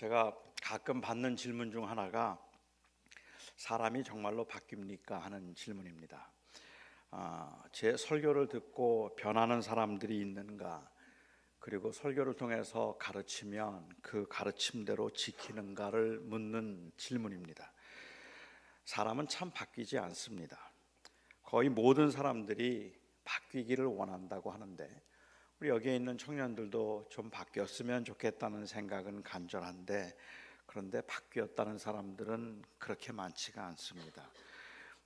제가 가끔 받는 질문 중 하나가 사람이 정말로 바뀝니까? 하는 질문입니다. 제 설교를 듣고 변하는 사람들이 있는가? 그리고 설교를 통해서 가르치면 그 가르침대로 지키는가를 묻는 질문입니다. 사람은 참 바뀌지 않습니다. 거의 모든 사람들이 바뀌기를 원한다고 하는데 우리 여기에 있는 청년들도 좀 바뀌었으면 좋겠다는 생각은 간절한데 그런데 바뀌었다는 사람들은 그렇게 많지가 않습니다.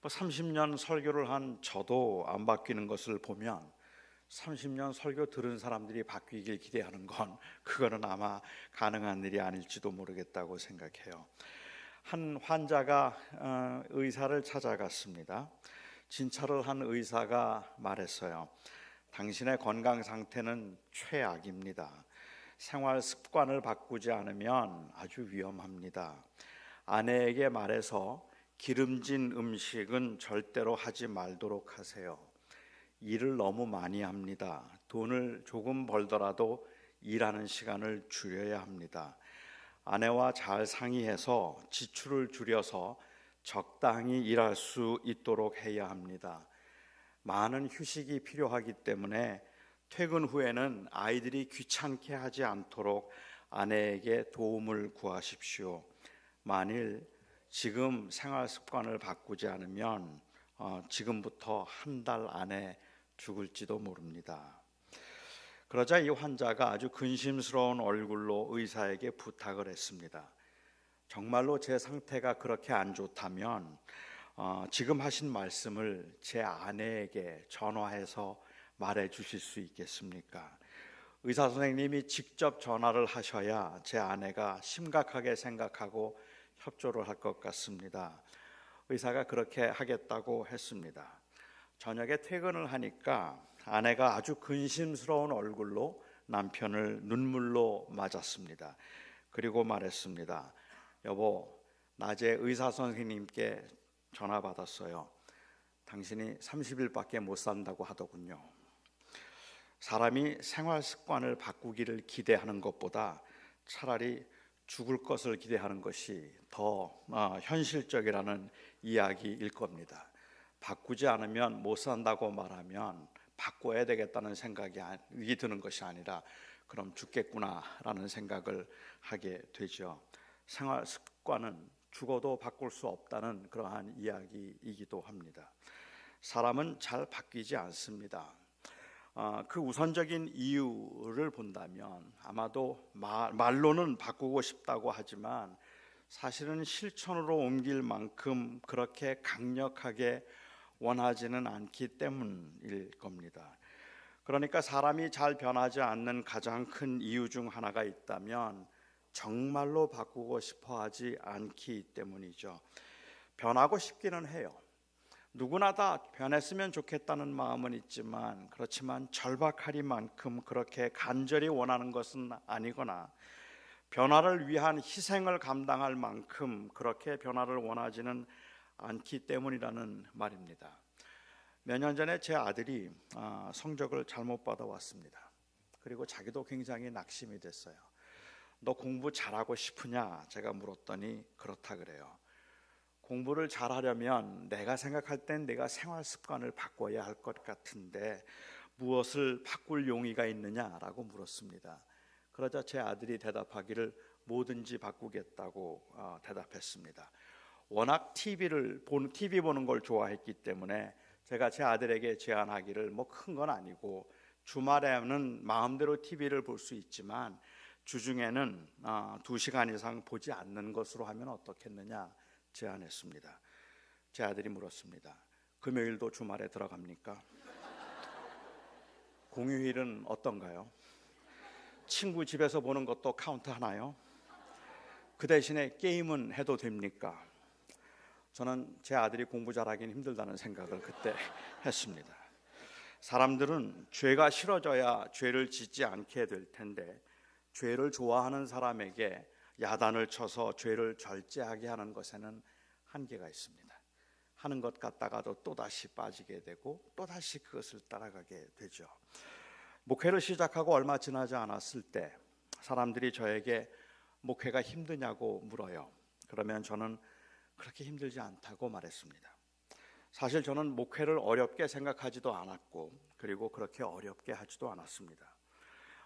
30년 설교를 한 저도 안 바뀌는 것을 보면 30년 설교 들은 사람들이 바뀌길 기대하는 건 그거는 아마 가능한 일이 아닐지도 모르겠다고 생각해요. 한 환자가 의사를 찾아갔습니다. 진찰을 한 의사가 말했어요. 당신의 건강 상태는 최악입니다. 생활 습관을 바꾸지 않으면 아주 위험합니다. 아내에게 말해서 기름진 음식은 절대로 하지 말도록 하세요. 일을 너무 많이 합니다. 돈을 조금 벌더라도 일하는 시간을 줄여야 합니다. 아내와 잘 상의해서 지출을 줄여서 적당히 일할 수 있도록 해야 합니다. 많은 휴식이 필요하기 때문에 퇴근 후에는 아이들이 귀찮게 하지 않도록 아내에게 도움을 구하십시오. 만일 지금 생활 습관을 바꾸지 않으면 지금부터 한 달 안에 죽을지도 모릅니다. 그러자 이 환자가 아주 근심스러운 얼굴로 의사에게 부탁을 했습니다. 정말로 제 상태가 그렇게 안 좋다면 지금 하신 말씀을 제 아내에게 전화해서 말해 주실 수 있겠습니까? 의사 선생님이 직접 전화를 하셔야 제 아내가 심각하게 생각하고 협조를 할 것 같습니다. 의사가 그렇게 하겠다고 했습니다. 저녁에 퇴근을 하니까 아내가 아주 근심스러운 얼굴로 남편을 눈물로 맞았습니다. 그리고 말했습니다. 여보, 낮에 의사 선생님께 전화 받았어요. 당신이 30일밖에 못 산다고 하더군요. 사람이 생활 습관을 바꾸기를 기대하는 것보다 차라리 죽을 것을 기대하는 것이 더 현실적이라는 이야기일 겁니다. 바꾸지 않으면 못 산다고 말하면 바꿔야 되겠다는 생각이 드는 것이 아니라 그럼 죽겠구나라는 생각을 하게 되죠. 생활 습관은 죽어도 바꿀 수 없다는 그러한 이야기이기도 합니다. 사람은 잘 바뀌지 않습니다. 그 우선적인 이유를 본다면 아마도 말로는 바꾸고 싶다고 하지만 사실은 실천으로 옮길 만큼 그렇게 강력하게 원하지는 않기 때문일 겁니다. 그러니까 사람이 잘 변하지 않는 가장 큰 이유 중 하나가 있다면 정말로 바꾸고 싶어 하지 않기 때문이죠. 변하고 싶기는 해요. 누구나 다 변했으면 좋겠다는 마음은 있지만 그렇지만 절박하리만큼 그렇게 간절히 원하는 것은 아니거나 변화를 위한 희생을 감당할 만큼 그렇게 변화를 원하지는 않기 때문이라는 말입니다. 몇 년 전에 제 아들이 성적을 잘못 받아왔습니다. 그리고 자기도 굉장히 낙심이 됐어요. 너 공부 잘하고 싶으냐? 제가 물었더니 그렇다 그래요. 공부를 잘하려면 내가 생각할 땐 내가 생활 습관을 바꿔야 할 것 같은데 무엇을 바꿀 용의가 있느냐라고 물었습니다. 그러자 제 아들이 대답하기를 뭐든지 바꾸겠다고 대답했습니다. 워낙 TV 보는 걸 좋아했기 때문에 제가 제 아들에게 제안하기를 뭐 큰 건 아니고 주말에는 마음대로 TV를 볼 수 있지만 주중에는 2시간 이상 보지 않는 것으로 하면 어떻겠느냐 제안했습니다. 제 아들이 물었습니다. 금요일도 주말에 들어갑니까? 공휴일은 어떤가요? 친구 집에서 보는 것도 카운트 하나요? 그 대신에 게임은 해도 됩니까? 저는 제 아들이 공부 잘하기는 힘들다는 생각을 그때 했습니다. 사람들은 죄가 싫어져야 죄를 짓지 않게 될 텐데 죄를 좋아하는 사람에게 야단을 쳐서 죄를 절제하게 하는 것에는 한계가 있습니다. 하는 것 같다가도 또다시 빠지게 되고 또다시 그것을 따라가게 되죠. 목회를 시작하고 얼마 지나지 않았을 때 사람들이 저에게 목회가 힘드냐고 물어요. 그러면 저는 그렇게 힘들지 않다고 말했습니다. 사실 저는 목회를 어렵게 생각하지도 않았고 그리고 그렇게 어렵게 하지도 않았습니다.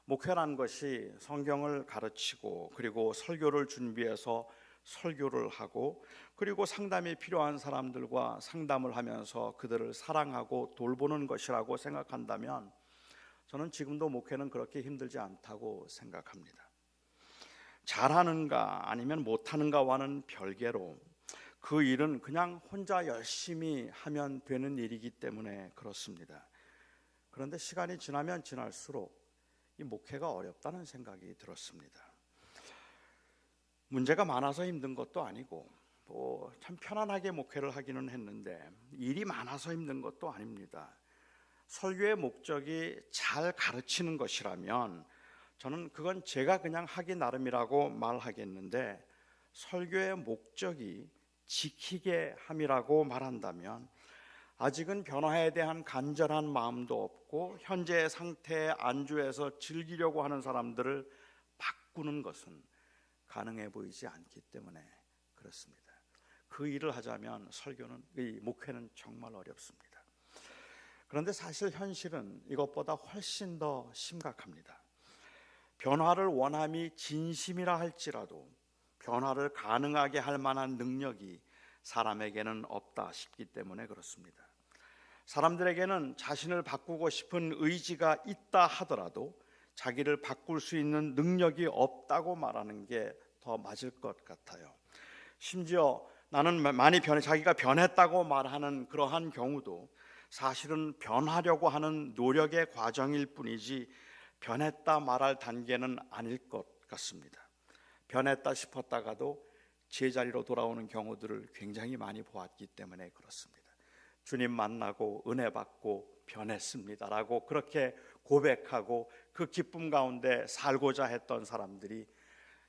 목회란 것이 성경을 가르치고 그리고 설교를 준비해서 설교를 하고 그리고 상담이 필요한 사람들과 상담을 하면서 그들을 사랑하고 돌보는 것이라고 생각한다면 저는 지금도 목회는 그렇게 힘들지 않다고 생각합니다. 잘하는가 아니면 못하는가와는 별개로 그 일은 그냥 혼자 열심히 하면 되는 일이기 때문에 그렇습니다. 그런데 시간이 지나면 지날수록 이 목회가 어렵다는 생각이 들었습니다. 문제가 많아서 힘든 것도 아니고 참 편안하게 목회를 하기는 했는데 일이 많아서 힘든 것도 아닙니다. 설교의 목적이 잘 가르치는 것이라면 저는 그건 제가 그냥 하기 나름이라고 말하겠는데 설교의 목적이 지키게 함이라고 말한다면 아직은 변화에 대한 간절한 마음도 없고 현재의 상태에 안주해서 즐기려고 하는 사람들을 바꾸는 것은 가능해 보이지 않기 때문에 그렇습니다. 그 일을 하자면 이 목회는 정말 어렵습니다. 그런데 사실 현실은 이것보다 훨씬 더 심각합니다. 변화를 원함이 진심이라 할지라도 변화를 가능하게 할 만한 능력이 사람에게는 없다 싶기 때문에 그렇습니다. 사람들에게는 자신을 바꾸고 싶은 의지가 있다 하더라도 자기를 바꿀 수 있는 능력이 없다고 말하는 게 더 맞을 것 같아요. 심지어 나는 많이 자기가 변했다고 말하는 그러한 경우도 사실은 변하려고 하는 노력의 과정일 뿐이지 변했다 말할 단계는 아닐 것 같습니다. 변했다 싶었다가도 제자리로 돌아오는 경우들을 굉장히 많이 보았기 때문에 그렇습니다. 주님 만나고 은혜 받고 변했습니다라고 그렇게 고백하고 그 기쁨 가운데 살고자 했던 사람들이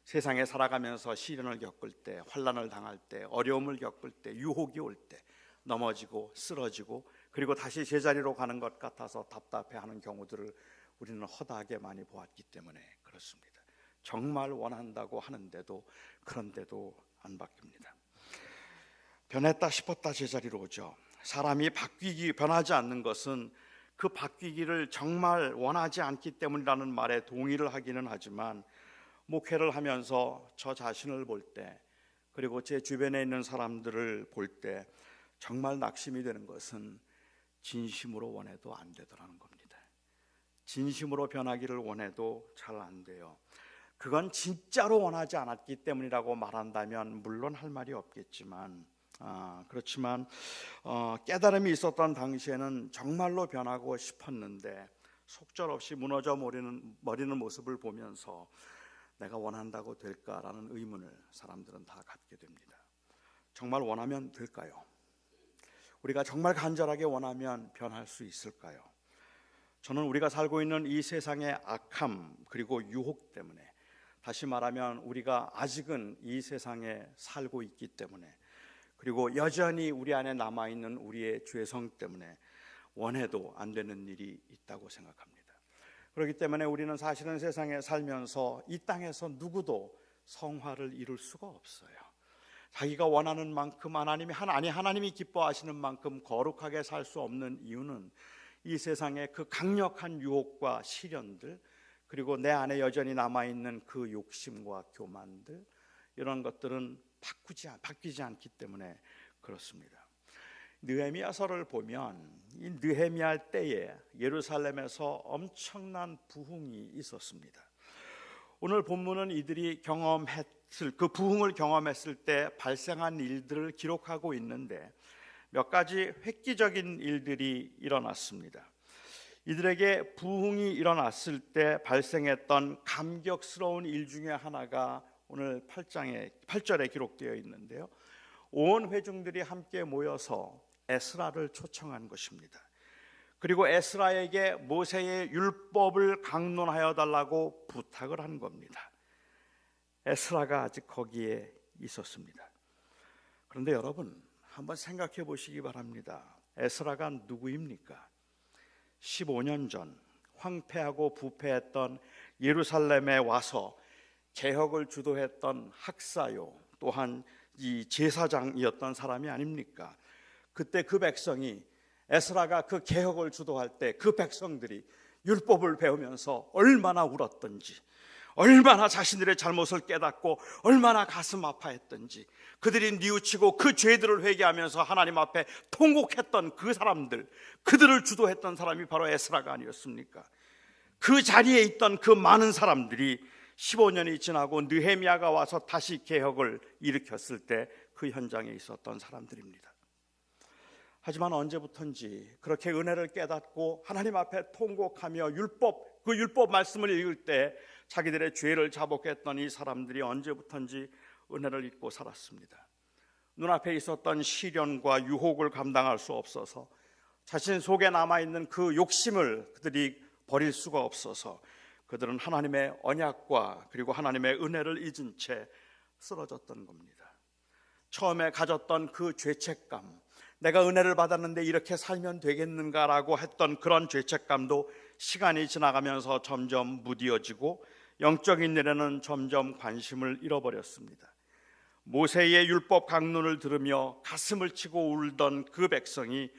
세상에 살아가면서 시련을 겪을 때, 환난을 당할 때, 어려움을 겪을 때, 유혹이 올 때 넘어지고 쓰러지고 그리고 다시 제자리로 가는 것 같아서 답답해하는 경우들을 우리는 허다하게 많이 보았기 때문에 그렇습니다. 정말 원한다고 하는데도 그런데도 안 바뀝니다. 변했다 싶었다 제자리로 오죠. 사람이 변하지 않는 것은 그 바뀌기를 정말 원하지 않기 때문이라는 말에 동의를 하기는 하지만 목회를 하면서 저 자신을 볼 때 그리고 제 주변에 있는 사람들을 볼 때 정말 낙심이 되는 것은 진심으로 원해도 안 되더라는 겁니다. 진심으로 변하기를 원해도 잘 안 돼요. 그건 진짜로 원하지 않았기 때문이라고 말한다면 물론 할 말이 없겠지만 그렇지만 깨달음이 있었던 당시에는 정말로 변하고 싶었는데 속절없이 무너져 버리는 모습을 보면서 내가 원한다고 될까라는 의문을 사람들은 다 갖게 됩니다. 정말 원하면 될까요? 우리가 정말 간절하게 원하면 변할 수 있을까요? 저는 우리가 살고 있는 이 세상의 악함 그리고 유혹 때문에 다시 말하면 우리가 아직은 이 세상에 살고 있기 때문에 그리고 여전히 우리 안에 남아있는 우리의 죄성 때문에 원해도 안 되는 일이 있다고 생각합니다. 그렇기 때문에 우리는 사실은 세상에 살면서 이 땅에서 누구도 성화를 이룰 수가 없어요. 자기가 원하는 만큼 하나님이 기뻐하시는 만큼 거룩하게 살 수 없는 이유는 이 세상의 그 강력한 유혹과 시련들 그리고 내 안에 여전히 남아있는 그 욕심과 교만들 이런 것들은 바뀌지 않기 때문에 그렇습니다. 느헤미야서를 보면 이 느헤미야 때에 예루살렘에서 엄청난 부흥이 있었습니다. 오늘 본문은 이들이 그 부흥을 경험했을 때 발생한 일들을 기록하고 있는데 몇 가지 획기적인 일들이 일어났습니다. 이들에게 부흥이 일어났을 때 발생했던 감격스러운 일 중에 하나가 오늘 8절에 기록되어 있는데요. 온 회중들이 함께 모여서 에스라를 초청한 것입니다. 그리고 에스라에게 모세의 율법을 강론하여 달라고 부탁을 한 겁니다. 에스라가 아직 거기에 있었습니다. 그런데 여러분 한번 생각해 보시기 바랍니다. 에스라가 누구입니까? 15년 전 황폐하고 부패했던 예루살렘에 와서 개혁을 주도했던 학사요, 또한 이 제사장이었던 사람이 아닙니까? 그때 그 백성이, 에스라가 그 개혁을 주도할 때 그 백성들이 율법을 배우면서 얼마나 울었던지, 얼마나 자신들의 잘못을 깨닫고 얼마나 가슴 아파했던지, 그들이 뉘우치고 그 죄들을 회개하면서 하나님 앞에 통곡했던 그 사람들, 그들을 주도했던 사람이 바로 에스라가 아니었습니까? 그 자리에 있던 그 많은 사람들이 15년이 지나고 느헤미야가 와서 다시 개혁을 일으켰을 때 그 현장에 있었던 사람들입니다. 하지만 언제부턴지 그렇게 은혜를 깨닫고 하나님 앞에 통곡하며 그 율법 말씀을 읽을 때 자기들의 죄를 자복했던 이 사람들이 언제부턴지 은혜를 잊고 살았습니다. 눈앞에 있었던 시련과 유혹을 감당할 수 없어서 자신 속에 남아있는 그 욕심을 그들이 버릴 수가 없어서 그들은 하나님의 언약과 그리고 하나님의 은혜를 잊은 채 쓰러졌던 겁니다. 처음에 가졌던 그 죄책감, 내가 은혜를 받았는데 이렇게 살면 되겠는가라고 했던 그런 죄책감도 시간이 지나가면서 점점 무디어지고 영적인 일에는 점점 관심을 잃어버렸습니다. 모세의 율법 강론을 들으며 가슴을 치고 울던 그 백성이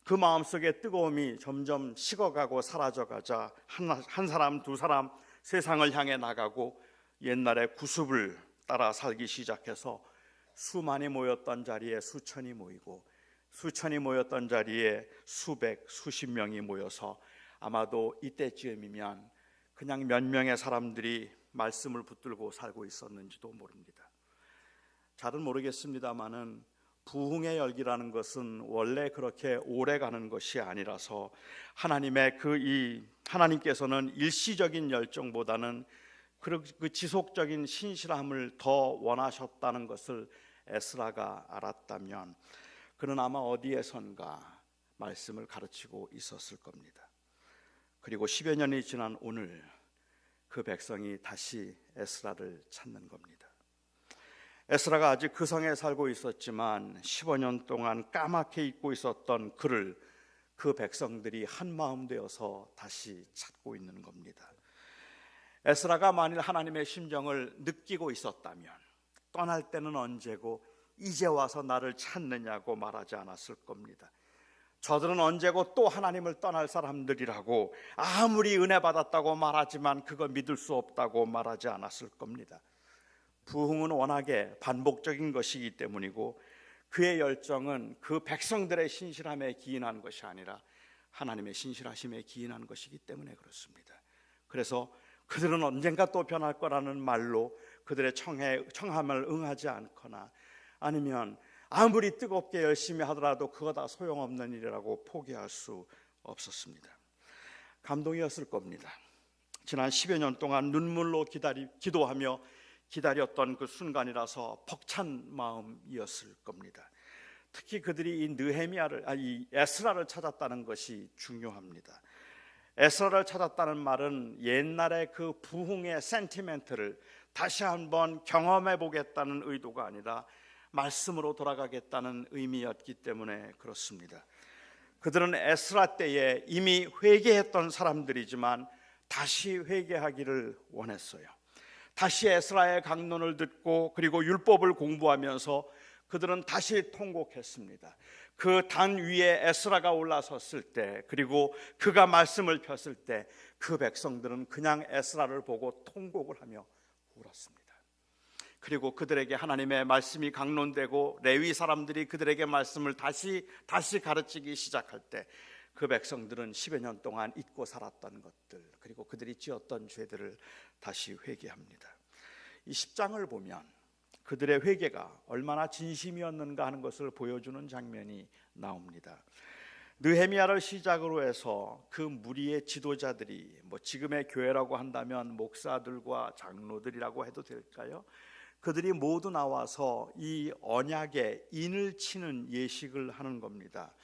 그 마음속의 뜨거움이 점점 식어가고 사라져가자 한 사람 두 사람 세상을 향해 나가고 옛날의 구습을 따라 살기 시작해서 수만이 모였던 자리에 수천이 모이고 수천이 모였던 자리에 수백 수십 명이 모여서 아마도 이때쯤이면 그냥 몇 명의 사람들이 말씀을 붙들고 살고 있었는지도 모릅니다. 잘은 모르겠습니다마는 부흥의 열기라는 것은 원래 그렇게 오래 가는 것이 아니라서 하나님께서는 일시적인 열정보다는 그 지속적인 신실함을 더 원하셨다는 것을 에스라가 알았다면 그는 아마 어디에선가 말씀을 가르치고 있었을 겁니다. 그리고 10여 년이 지난 오늘 그 백성이 다시 에스라를 찾는 겁니다. 에스라가 아직 그 성에 살고 있었지만 15년 동안 까맣게 잊고 있었던 그를 그 백성들이 한 마음 되어서 다시 찾고 있는 겁니다. 에스라가 만일 하나님의 심정을 느끼고 있었다면 떠날 때는 언제고 이제 와서 나를 찾느냐고 말하지 않았을 겁니다. 저들은 언제고 또 하나님을 떠날 사람들이라고 아무리 은혜 받았다고 말하지만 그거 믿을 수 없다고 말하지 않았을 겁니다. 부흥은 워낙에 반복적인 것이기 때문이고 그의 열정은 그 백성들의 신실함에 기인한 것이 아니라 하나님의 신실하심에 기인한 것이기 때문에 그렇습니다. 그래서 그들은 언젠가 또 변할 거라는 말로 그들의 청함을 응하지 않거나 아니면 아무리 뜨겁게 열심히 하더라도 그거 다 소용없는 일이라고 포기할 수 없었습니다. 감동이었을 겁니다. 지난 10여 년 동안 눈물로 기도하며 기다렸던 그 순간이라서 벅찬 마음이었을 겁니다. 특히 그들이 이 에스라를 찾았다는 것이 중요합니다. 에스라를 찾았다는 말은 옛날의 그 부흥의 센티멘트를 다시 한번 경험해 보겠다는 의도가 아니라 말씀으로 돌아가겠다는 의미였기 때문에 그렇습니다. 그들은 에스라 때에 이미 회개했던 사람들이지만 다시 회개하기를 원했어요. 다시 에스라의 강론을 듣고 그리고 율법을 공부하면서 그들은 다시 통곡했습니다. 그 단 위에 에스라가 올라섰을 때 그리고 그가 말씀을 폈을 때 그 백성들은 그냥 에스라를 보고 통곡을 하며 울었습니다. 그리고 그들에게 하나님의 말씀이 강론되고 레위 사람들이 그들에게 말씀을 다시 가르치기 시작할 때 그 백성들은 10여 년 동안 잊고 살았던 것들 그리고 그들이 지었던 죄들을 다시 회개합니다. 이 10장을 보면 그들의 회개가 얼마나 진심이었는가 하는 것을 보여주는 장면이 나옵니다. 느헤미야를 시작으로 해서 그 무리의 지도자들이 지금의 교회라고 한다면 목사들과 장로들이라고 해도 될까요? 그들이 모두 나와서 이 언약에 인을 치는 예식을 하는 겁니다.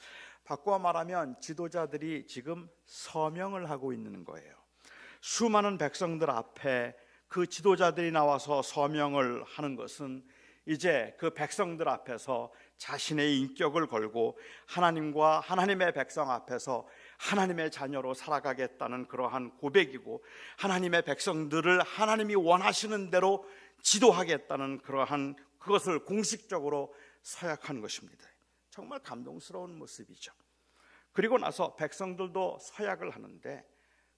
바꿔 말하면 지도자들이 지금 서명을 하고 있는 거예요. 수많은 백성들 앞에 그 지도자들이 나와서 서명을 하는 것은 이제 그 백성들 앞에서 자신의 인격을 걸고 하나님과 하나님의 백성 앞에서 하나님의 자녀로 살아가겠다는 그러한 고백이고, 하나님의 백성들을 하나님이 원하시는 대로 지도하겠다는 그러한 그것을 공식적으로 서약한 것입니다. 정말 감동스러운 모습이죠. 그리고 나서 백성들도 서약을 하는데,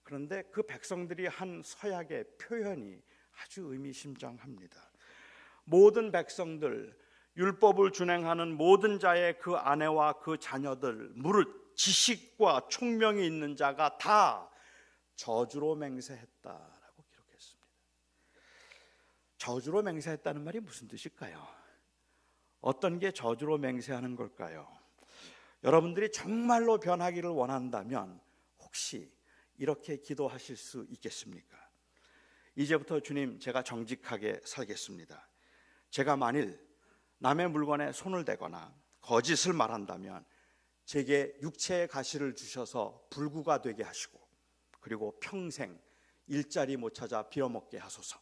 그런데 그 백성들이 한 서약의 표현이 아주 의미심장합니다. 모든 백성들, 율법을 준행하는 모든 자의 그 아내와 그 자녀들, 무릇 지식과 총명이 있는 자가 다 저주로 맹세했다라고 기록했습니다. 저주로 맹세했다는 말이 무슨 뜻일까요? 어떤 게 저주로 맹세하는 걸까요? 여러분들이 정말로 변하기를 원한다면 혹시 이렇게 기도하실 수 있겠습니까? 이제부터 주님, 제가 정직하게 살겠습니다. 제가 만일 남의 물건에 손을 대거나 거짓을 말한다면 제게 육체의 가시를 주셔서 불구가 되게 하시고, 그리고 평생 일자리 못 찾아 빌어먹게 하소서.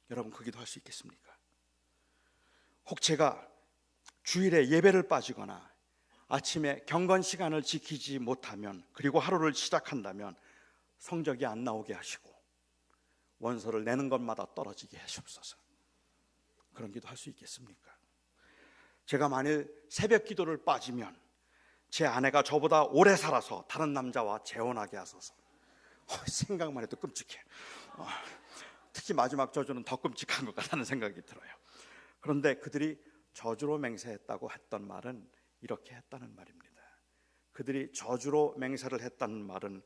여러분, 그 기도 할 수 있겠습니까? 혹 제가 주일에 예배를 빠지거나 아침에 경건 시간을 지키지 못하면, 그리고 하루를 시작한다면 성적이 안 나오게 하시고 원서를 내는 것마다 떨어지게 하시옵소서. 그런 기도 할 수 있겠습니까? 제가 만일 새벽 기도를 빠지면 제 아내가 저보다 오래 살아서 다른 남자와 재혼하게 하소서. 생각만 해도 끔찍해. 특히 마지막 저주는 더 끔찍한 것 같다는 생각이 들어요. 그런데 그들이 저주로 맹세했다고 했던 말은 이렇게 했다는 말입니다. 그들이 저주로 맹세를 했다는 말은,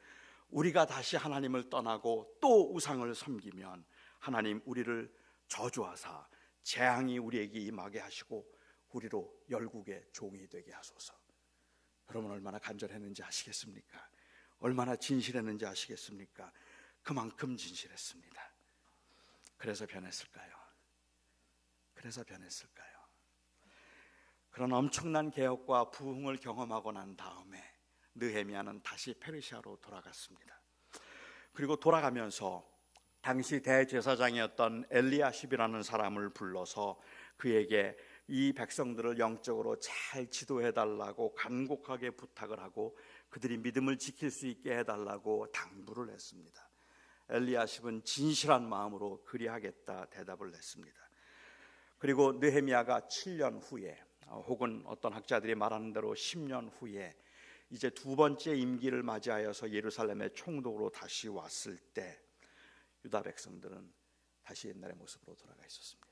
우리가 다시 하나님을 떠나고 또 우상을 섬기면 하나님 우리를 저주하사 재앙이 우리에게 임하게 하시고 우리로 열국의 종이 되게 하소서. 여러분, 얼마나 간절했는지 아시겠습니까? 얼마나 진실했는지 아시겠습니까? 그만큼 진실했습니다. 그래서 변했을까요? 그래서 변했을까요? 그런 엄청난 개혁과 부흥을 경험하고 난 다음에 느헤미야는 다시 페르시아로 돌아갔습니다. 그리고 돌아가면서 당시 대제사장이었던 엘리야십이라는 사람을 불러서 그에게 이 백성들을 영적으로 잘 지도해달라고 간곡하게 부탁을 하고 그들이 믿음을 지킬 수 있게 해달라고 당부를 했습니다. 엘리야십은 진실한 마음으로 그리하겠다 대답을 했습니다. 그리고 느헤미야가 7년 후에, 혹은 어떤 학자들이 말하는 대로 10년 후에 이제 두 번째 임기를 맞이하여서 예루살렘의 총독으로 다시 왔을 때 유다 백성들은 다시 옛날의 모습으로 돌아가 있었습니다.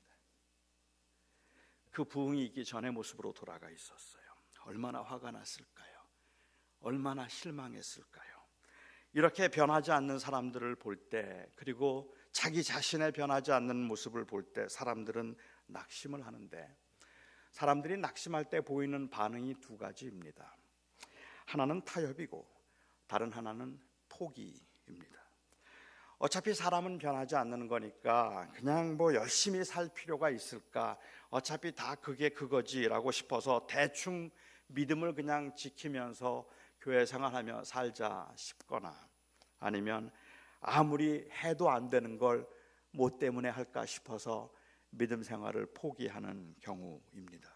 그 부흥이 있기 전의 모습으로 돌아가 있었어요. 얼마나 화가 났을까요? 얼마나 실망했을까요? 이렇게 변하지 않는 사람들을 볼 때, 그리고 자기 자신의 변하지 않는 모습을 볼 때 사람들은 낙심을 하는데, 사람들이 낙심할 때 보이는 반응이 두 가지입니다. 하나는 타협이고 다른 하나는 포기입니다. 어차피 사람은 변하지 않는 거니까 그냥 뭐 열심히 살 필요가 있을까, 어차피 다 그게 그거지라고 싶어서 대충 믿음을 그냥 지키면서 교회 생활하며 살자 싶거나, 아니면 아무리 해도 안 되는 걸 뭐 때문에 할까 싶어서 믿음 생활을 포기하는 경우입니다.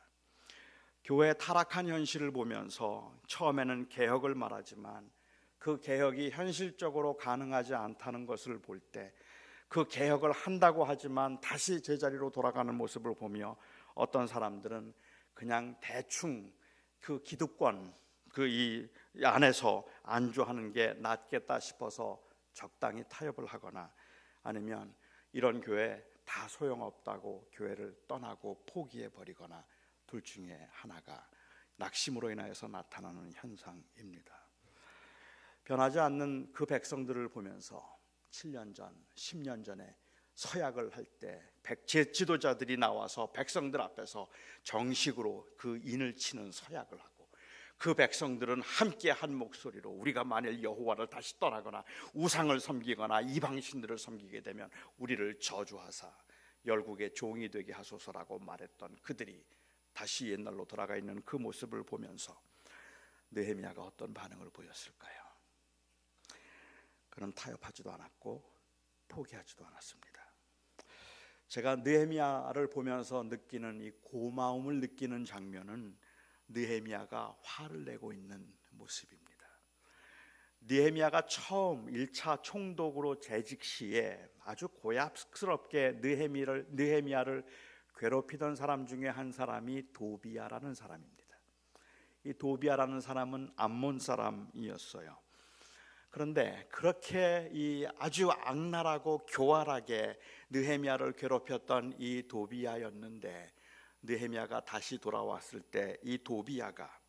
교회의 타락한 현실을 보면서 처음에는 개혁을 말하지만 그 개혁이 현실적으로 가능하지 않다는 것을 볼 때, 그 개혁을 한다고 하지만 다시 제자리로 돌아가는 모습을 보며 어떤 사람들은 그냥 대충 그 기득권 이 안에서 안주하는 게 낫겠다 싶어서 적당히 타협을 하거나, 아니면 이런 교회 다 소용없다고 교회를 떠나고 포기해버리거나, 둘 중에 하나가 낙심으로 인하여서 나타나는 현상입니다. 변하지 않는 그 백성들을 보면서 7년 전, 10년 전에 서약을 할 때 지도자들이 나와서 백성들 앞에서 정식으로 그 인을 치는 서약을 하고, 그 백성들은 함께 한 목소리로 우리가 만일 여호와를 다시 떠나거나 우상을 섬기거나 이방신들을 섬기게 되면 우리를 저주하사 열국의 종이 되게 하소서라고 말했던 그들이 다시 옛날로 돌아가 있는 그 모습을 보면서 느헤미야가 어떤 반응을 보였을까요? 그는 타협하지도 않았고 포기하지도 않았습니다. 제가 느헤미야를 보면서 느끼는 이 고마움을 느끼는 장면은 느헤미야가 화를 내고 있는 모습입니다. 느헤미야가 처음 1차 총독으로 재직 시에 아주 고약스럽게 느헤미야를 괴롭히던 사람 중에 한 사람이 도비야라는 사람입니다. 이 도비야라는 사람은 암몬 사람이었어요. 그런데 그렇게 이 아주 악랄하고 교활하게 느헤미야를 괴롭혔던 이 도비야였는데, 느헤미야가 다시 돌아왔을 때 이 도비야가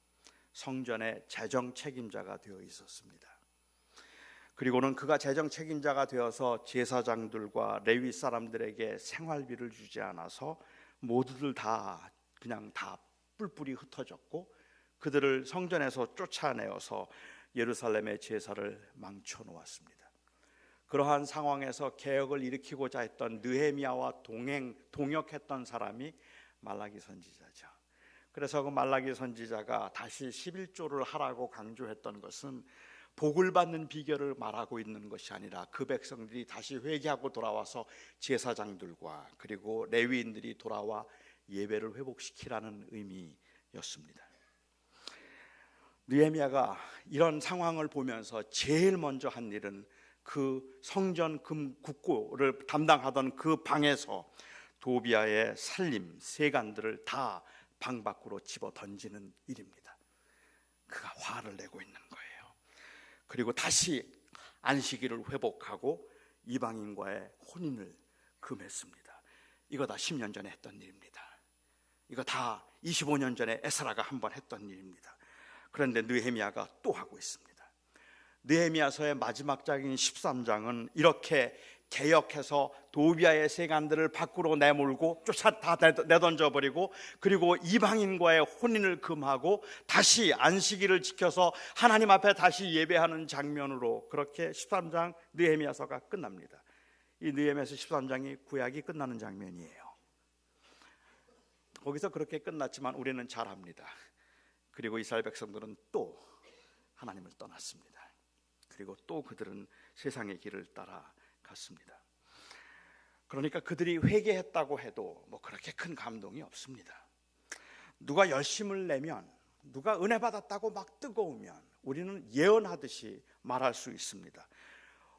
성전의 재정 책임자가 되어 있었습니다. 그리고는 그가 재정 책임자가 되어서 제사장들과 레위 사람들에게 생활비를 주지 않아서 모두들 다 그냥 다 뿔뿔이 흩어졌고, 그들을 성전에서 쫓아내어서 예루살렘의 제사를 망쳐 놓았습니다. 그러한 상황에서 개혁을 일으키고자 했던 느헤미야와 동역했던 사람이 말라기 선지자죠. 그래서 그 말라기 선지자가 다시 11조를 하라고 강조했던 것은 복을 받는 비결을 말하고 있는 것이 아니라 그 백성들이 다시 회개하고 돌아와서 제사장들과 그리고 레위인들이 돌아와 예배를 회복시키라는 의미였습니다. 느헤미야가 이런 상황을 보면서 제일 먼저 한 일은 그 성전 금 국고를 담당하던 그 방에서 도비야의 살림 세간들을 다 방 밖으로 집어 던지는 일입니다. 그가 화를 내고 있는 거예요. 그리고 다시 안식일을 회복하고 이방인과의 혼인을 금했습니다. 이거 다 10년 전에 했던 일입니다. 이거 다 25년 전에 에스라가 한번 했던 일입니다. 그런데 느헤미야가 또 하고 있습니다. 느헤미야서의 마지막 장인 13장은 이렇게 개혁해서 도비야의 세간들을 밖으로 내몰고 다 내던져버리고, 그리고 이방인과의 혼인을 금하고 다시 안식일을 지켜서 하나님 앞에 다시 예배하는 장면으로 그렇게 13장 느헤미야서가 끝납니다. 이 느헤미야서 13장이 구약이 끝나는 장면이에요. 거기서 그렇게 끝났지만 우리는 잘 압니다. 그리고 이스라엘 백성들은 또 하나님을 떠났습니다. 그리고 또 그들은 세상의 길을 따라갔습니다. 그러니까 그들이 회개했다고 해도 뭐 그렇게 큰 감동이 없습니다. 누가 열심을 내면, 누가 은혜 받았다고 막 뜨거우면 우리는 예언하듯이 말할 수 있습니다.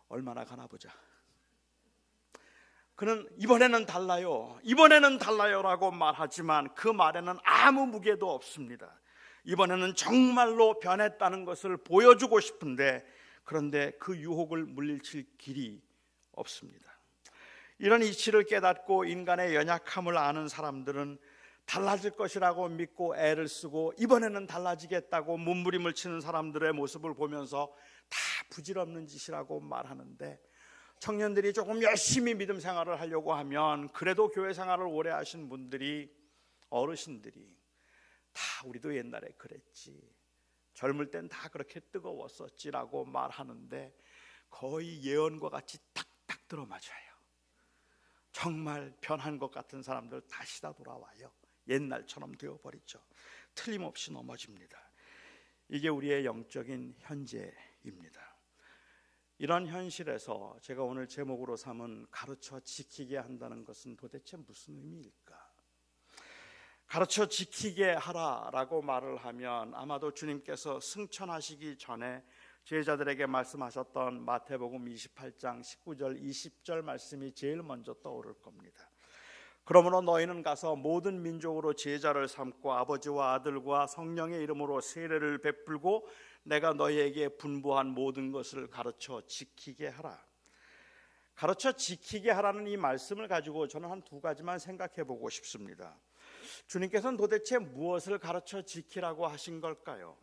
얼마나 가나 보자. 그는 이번에는 달라요라고 말하지만 그 말에는 아무 무게도 없습니다. 이번에는 정말로 변했다는 것을 보여주고 싶은데, 그런데 그 유혹을 물리칠 길이 없습니다. 이런 이치를 깨닫고 인간의 연약함을 아는 사람들은 달라질 것이라고 믿고 애를 쓰고 이번에는 달라지겠다고 몸부림을 치는 사람들의 모습을 보면서 다 부질없는 짓이라고 말하는데, 청년들이 조금 열심히 믿음 생활을 하려고 하면, 그래도 교회 생활을 오래 하신 분들이, 어르신들이 다 우리도 옛날에 그랬지, 젊을 땐 다 그렇게 뜨거웠었지라고 말하는데 거의 예언과 같이 딱딱 들어맞아요. 정말 변한 것 같은 사람들 다시 다 돌아와요. 옛날처럼 되어버리죠. 틀림없이 넘어집니다. 이게 우리의 영적인 현재입니다. 이런 현실에서 제가 오늘 제목으로 삼은 가르쳐 지키게 한다는 것은 도대체 무슨 의미일까? 가르쳐 지키게 하라라고 말을 하면 아마도 주님께서 승천하시기 전에 제자들에게 말씀하셨던 마태복음 28장 19절 20절 말씀이 제일 먼저 떠오를 겁니다. 그러므로 너희는 가서 모든 민족으로 제자를 삼고 아버지와 아들과 성령의 이름으로 세례를 베풀고 내가 너희에게 분부한 모든 것을 가르쳐 지키게 하라. 가르쳐 지키게 하라는 이 말씀을 가지고 저는 한 두 가지만 생각해 보고 싶습니다. 주님께서는 도대체 무엇을 가르쳐 지키라고 하신 걸까요?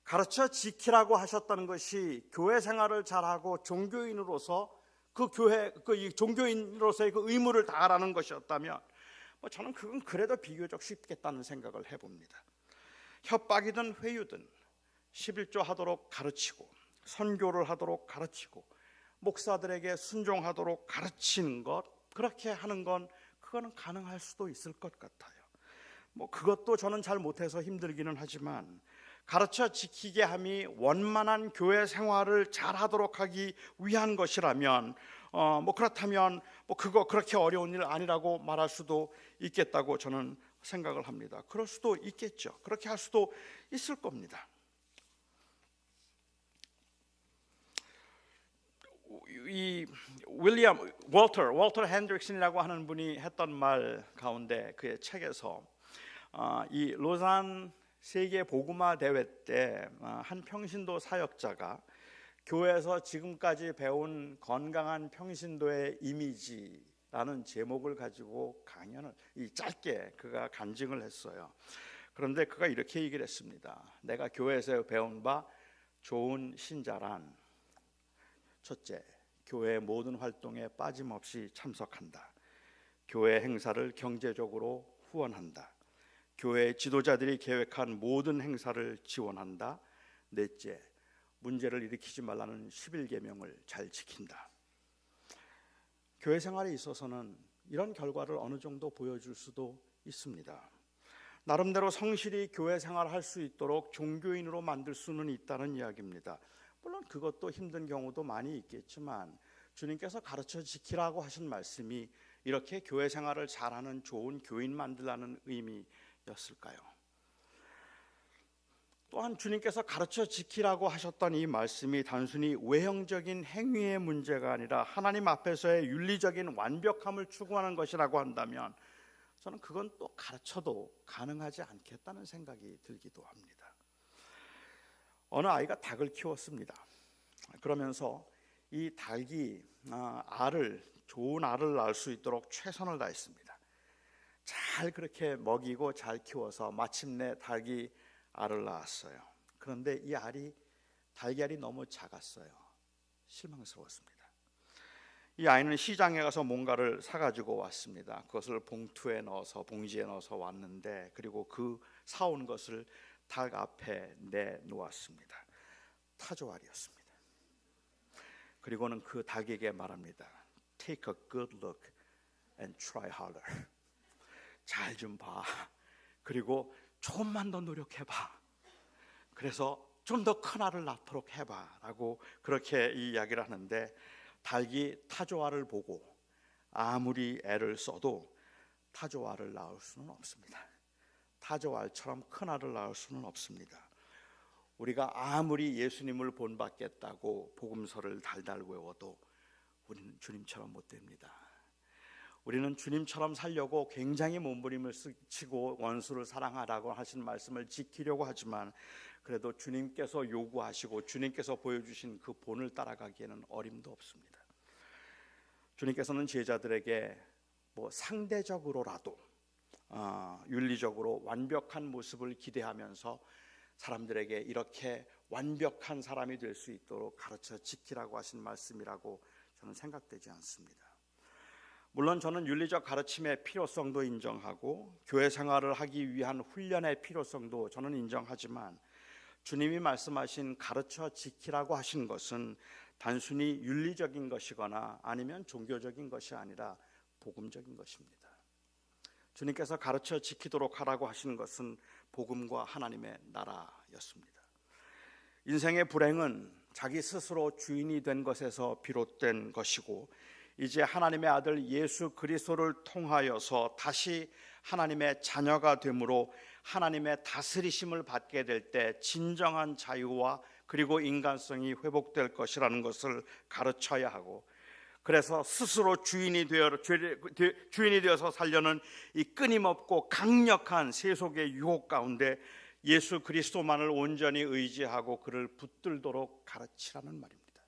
가르쳐 지키라고 하셨다는 것이 교회 생활을 잘하고 종교인으로서 종교인으로서의 그 의무를 다하라는 것이었다면 저는 그건 그래도 비교적 쉽겠다는 생각을 해봅니다. 협박이든 회유든 11조 하도록 가르치고 선교를 하도록 가르치고 목사들에게 순종하도록 가르치는 것, 그렇게 하는 건 그거는 가능할 수도 있을 것 같아요. 그것도 저는 잘 못해서 힘들기는 하지만 가르쳐 지키게 함이 원만한 교회 생활을 잘하도록 하기 위한 것이라면 그렇다면 그거 그렇게 어려운 일 아니라고 말할 수도 있겠다고 저는 생각을 합니다. 그럴 수도 있겠죠. 그렇게 할 수도 있을 겁니다. 이 윌리엄 월터 핸드릭슨이라고 하는 분이 했던 말 가운데 그의 책에서 이 로잔 세계 복음화 대회 때 한 평신도 사역자가 교회에서 지금까지 배운 건강한 평신도의 이미지라는 제목을 가지고 강연을 짧게 그가 간증을 했어요. 그런데 그가 이렇게 얘기를 했습니다. 내가 교회에서 배운 바 좋은 신자란 첫째, 교회의 모든 활동에 빠짐없이 참석한다. 교회 행사를 경제적으로 후원한다. 교회 지도자들이 계획한 모든 행사를 지원한다. 넷째, 문제를 일으키지 말라는 11계명을 잘 지킨다. 교회 생활에 있어서는 이런 결과를 어느 정도 보여줄 수도 있습니다. 나름대로 성실히 교회 생활을 할 수 있도록 종교인으로 만들 수는 있다는 이야기입니다. 물론 그것도 힘든 경우도 많이 있겠지만 주님께서 가르쳐 지키라고 하신 말씀이 이렇게 교회 생활을 잘하는 좋은 교인 만들라는 의미였을까요? 또한 주님께서 가르쳐 지키라고 하셨던 이 말씀이 단순히 외형적인 행위의 문제가 아니라 하나님 앞에서의 윤리적인 완벽함을 추구하는 것이라고 한다면 저는 그건 또 가르쳐도 가능하지 않겠다는 생각이 들기도 합니다. 어느 아이가 닭을 키웠습니다. 그러면서 이 닭이 좋은 알을 낳을 수 있도록 최선을 다했습니다. 잘 그렇게 먹이고 잘 키워서 마침내 닭이 알을 낳았어요. 그런데 이 달걀이 너무 작았어요. 실망스러웠습니다. 이 아이는 시장에 가서 뭔가를 사가지고 왔습니다. 그것을 봉지에 넣어서 왔는데 그리고 그 사온 것을 닭 앞에 내놓았습니다. 타조알이었습니다. 그리고는 그 닭에게 말합니다. Take a good look and try harder. 잘 좀 봐. 그리고 조금만 더 노력해봐. 그래서 좀 더 큰 알을 낳도록 해봐 라고 그렇게 이야기를 하는데 닭이 타조알을 보고 아무리 애를 써도 타조알을 낳을 수는 없습니다. 타조알처럼 큰 알을 낳을 수는 없습니다. 우리가 아무리 예수님을 본받겠다고 복음서를 달달 외워도 우리는 주님처럼 못 됩니다. 우리는 주님처럼 살려고 굉장히 몸부림을 치고 원수를 사랑하라고 하신 말씀을 지키려고 하지만 그래도 주님께서 요구하시고 주님께서 보여주신 그 본을 따라가기에는 어림도 없습니다. 주님께서는 제자들에게 상대적으로라도 윤리적으로 완벽한 모습을 기대하면서 사람들에게 이렇게 완벽한 사람이 될 수 있도록 가르쳐 지키라고 하신 말씀이라고 저는 생각되지 않습니다. 물론 저는 윤리적 가르침의 필요성도 인정하고 교회 생활을 하기 위한 훈련의 필요성도 저는 인정하지만 주님이 말씀하신 가르쳐 지키라고 하신 것은 단순히 윤리적인 것이거나 아니면 종교적인 것이 아니라 복음적인 것입니다. 주님께서 가르쳐 지키도록 하라고 하신 것은 복음과 하나님의 나라였습니다. 인생의 불행은 자기 스스로 주인이 된 것에서 비롯된 것이고 이제 하나님의 아들 예수 그리스도를 통하여서 다시 하나님의 자녀가 되므로 하나님의 다스리심을 받게 될 때 진정한 자유와 그리고 인간성이 회복될 것이라는 것을 가르쳐야 하고 그래서 스스로 주인이 되어서 살려는 이 끊임없고 강력한 세속의 유혹 가운데 예수 그리스도만을 온전히 의지하고 그를 붙들도록 가르치라는 말입니다.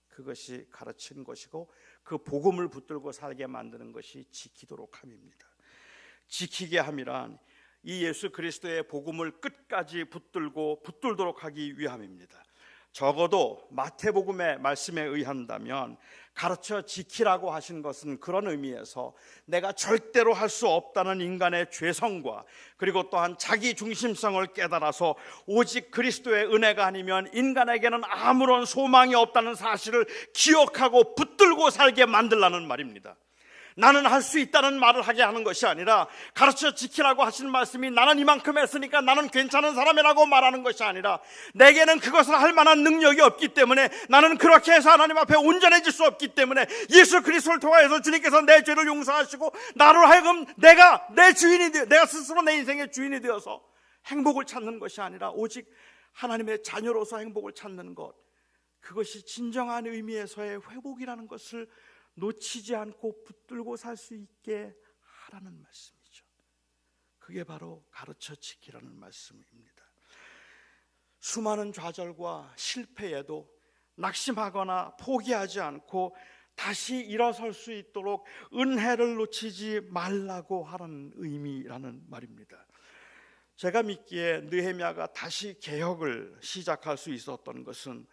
그것이 가르치는 것이고 그 복음을 붙들고 살게 만드는 것이 지키도록 함입니다. 지키게 함이란 이 예수 그리스도의 복음을 끝까지 붙들도록 하기 위함입니다. 적어도 마태복음의 말씀에 의한다면 가르쳐 지키라고 하신 것은 그런 의미에서 내가 절대로 할 수 없다는 인간의 죄성과 그리고 또한 자기 중심성을 깨달아서 오직 그리스도의 은혜가 아니면 인간에게는 아무런 소망이 없다는 사실을 기억하고 붙들고 살게 만들라는 말입니다. 나는 할 수 있다는 말을 하게 하는 것이 아니라 가르쳐 지키라고 하신 말씀이 나는 이만큼 했으니까 나는 괜찮은 사람이라고 말하는 것이 아니라 내게는 그것을 할 만한 능력이 없기 때문에 나는 그렇게 해서 하나님 앞에 온전해질 수 없기 때문에 예수 그리스도를 통하여서 주님께서 내 죄를 용서하시고 나로 하여금 내가 스스로 내 인생의 주인이 되어서 행복을 찾는 것이 아니라 오직 하나님의 자녀로서 행복을 찾는 것, 그것이 진정한 의미에서의 회복이라는 것을 놓치지 않고 붙들고 살 수 있게 하라는 말씀이죠. 그게 바로 가르쳐 지키라는 말씀입니다. 수많은 좌절과 실패에도 낙심하거나 포기하지 않고 다시 일어설 수 있도록 은혜를 놓치지 말라고 하는 의미라는 말입니다. 제가 믿기에 느헤미야가 다시 개혁을 시작할 수 있었던 것은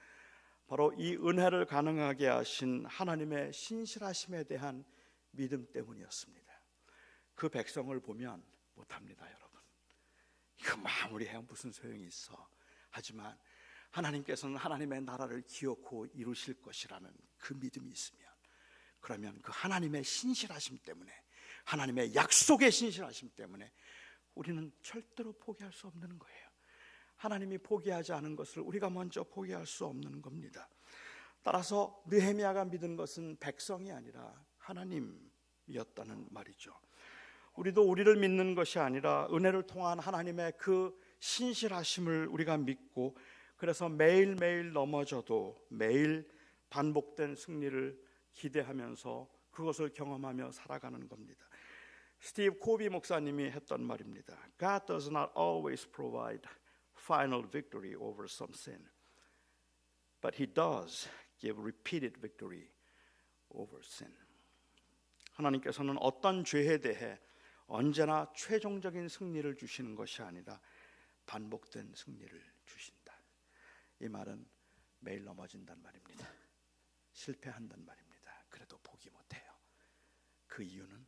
바로 이 은혜를 가능하게 하신 하나님의 신실하심에 대한 믿음 때문이었습니다. 그 백성을 보면 못합니다, 여러분. 이거 아무리 해야 무슨 소용이 있어. 하지만 하나님께서는 하나님의 나라를 기어코 이루실 것이라는 그 믿음이 있으면, 그러면 그 하나님의 신실하심 때문에, 하나님의 약속의 신실하심 때문에 우리는 절대로 포기할 수 없는 거예요. 하나님이 포기하지 않은 것을 우리가 먼저 포기할 수 없는 겁니다. 따라서 느헤미야가 믿은 것은 백성이 아니라 하나님이었다는 말이죠. 우리도 우리를 믿는 것이 아니라 은혜를 통한 하나님의 그 신실하심을 우리가 믿고, 그래서 매일매일 넘어져도 매일 반복된 승리를 기대하면서 그것을 경험하며 살아가는 겁니다. 스티브 코비 목사님이 했던 말입니다. God does not always provide final victory over some sin, but He does give repeated victory over sin. 하나님께서는 어떤 죄에 대해 언제나 최종적인 승리를 주시는 것이 아니라 반복된 승리를 주신다. 이 말은 매일 넘어진단 말입니다. 실패한단 말입니다. 그래도 포기 못해요. 그 이유는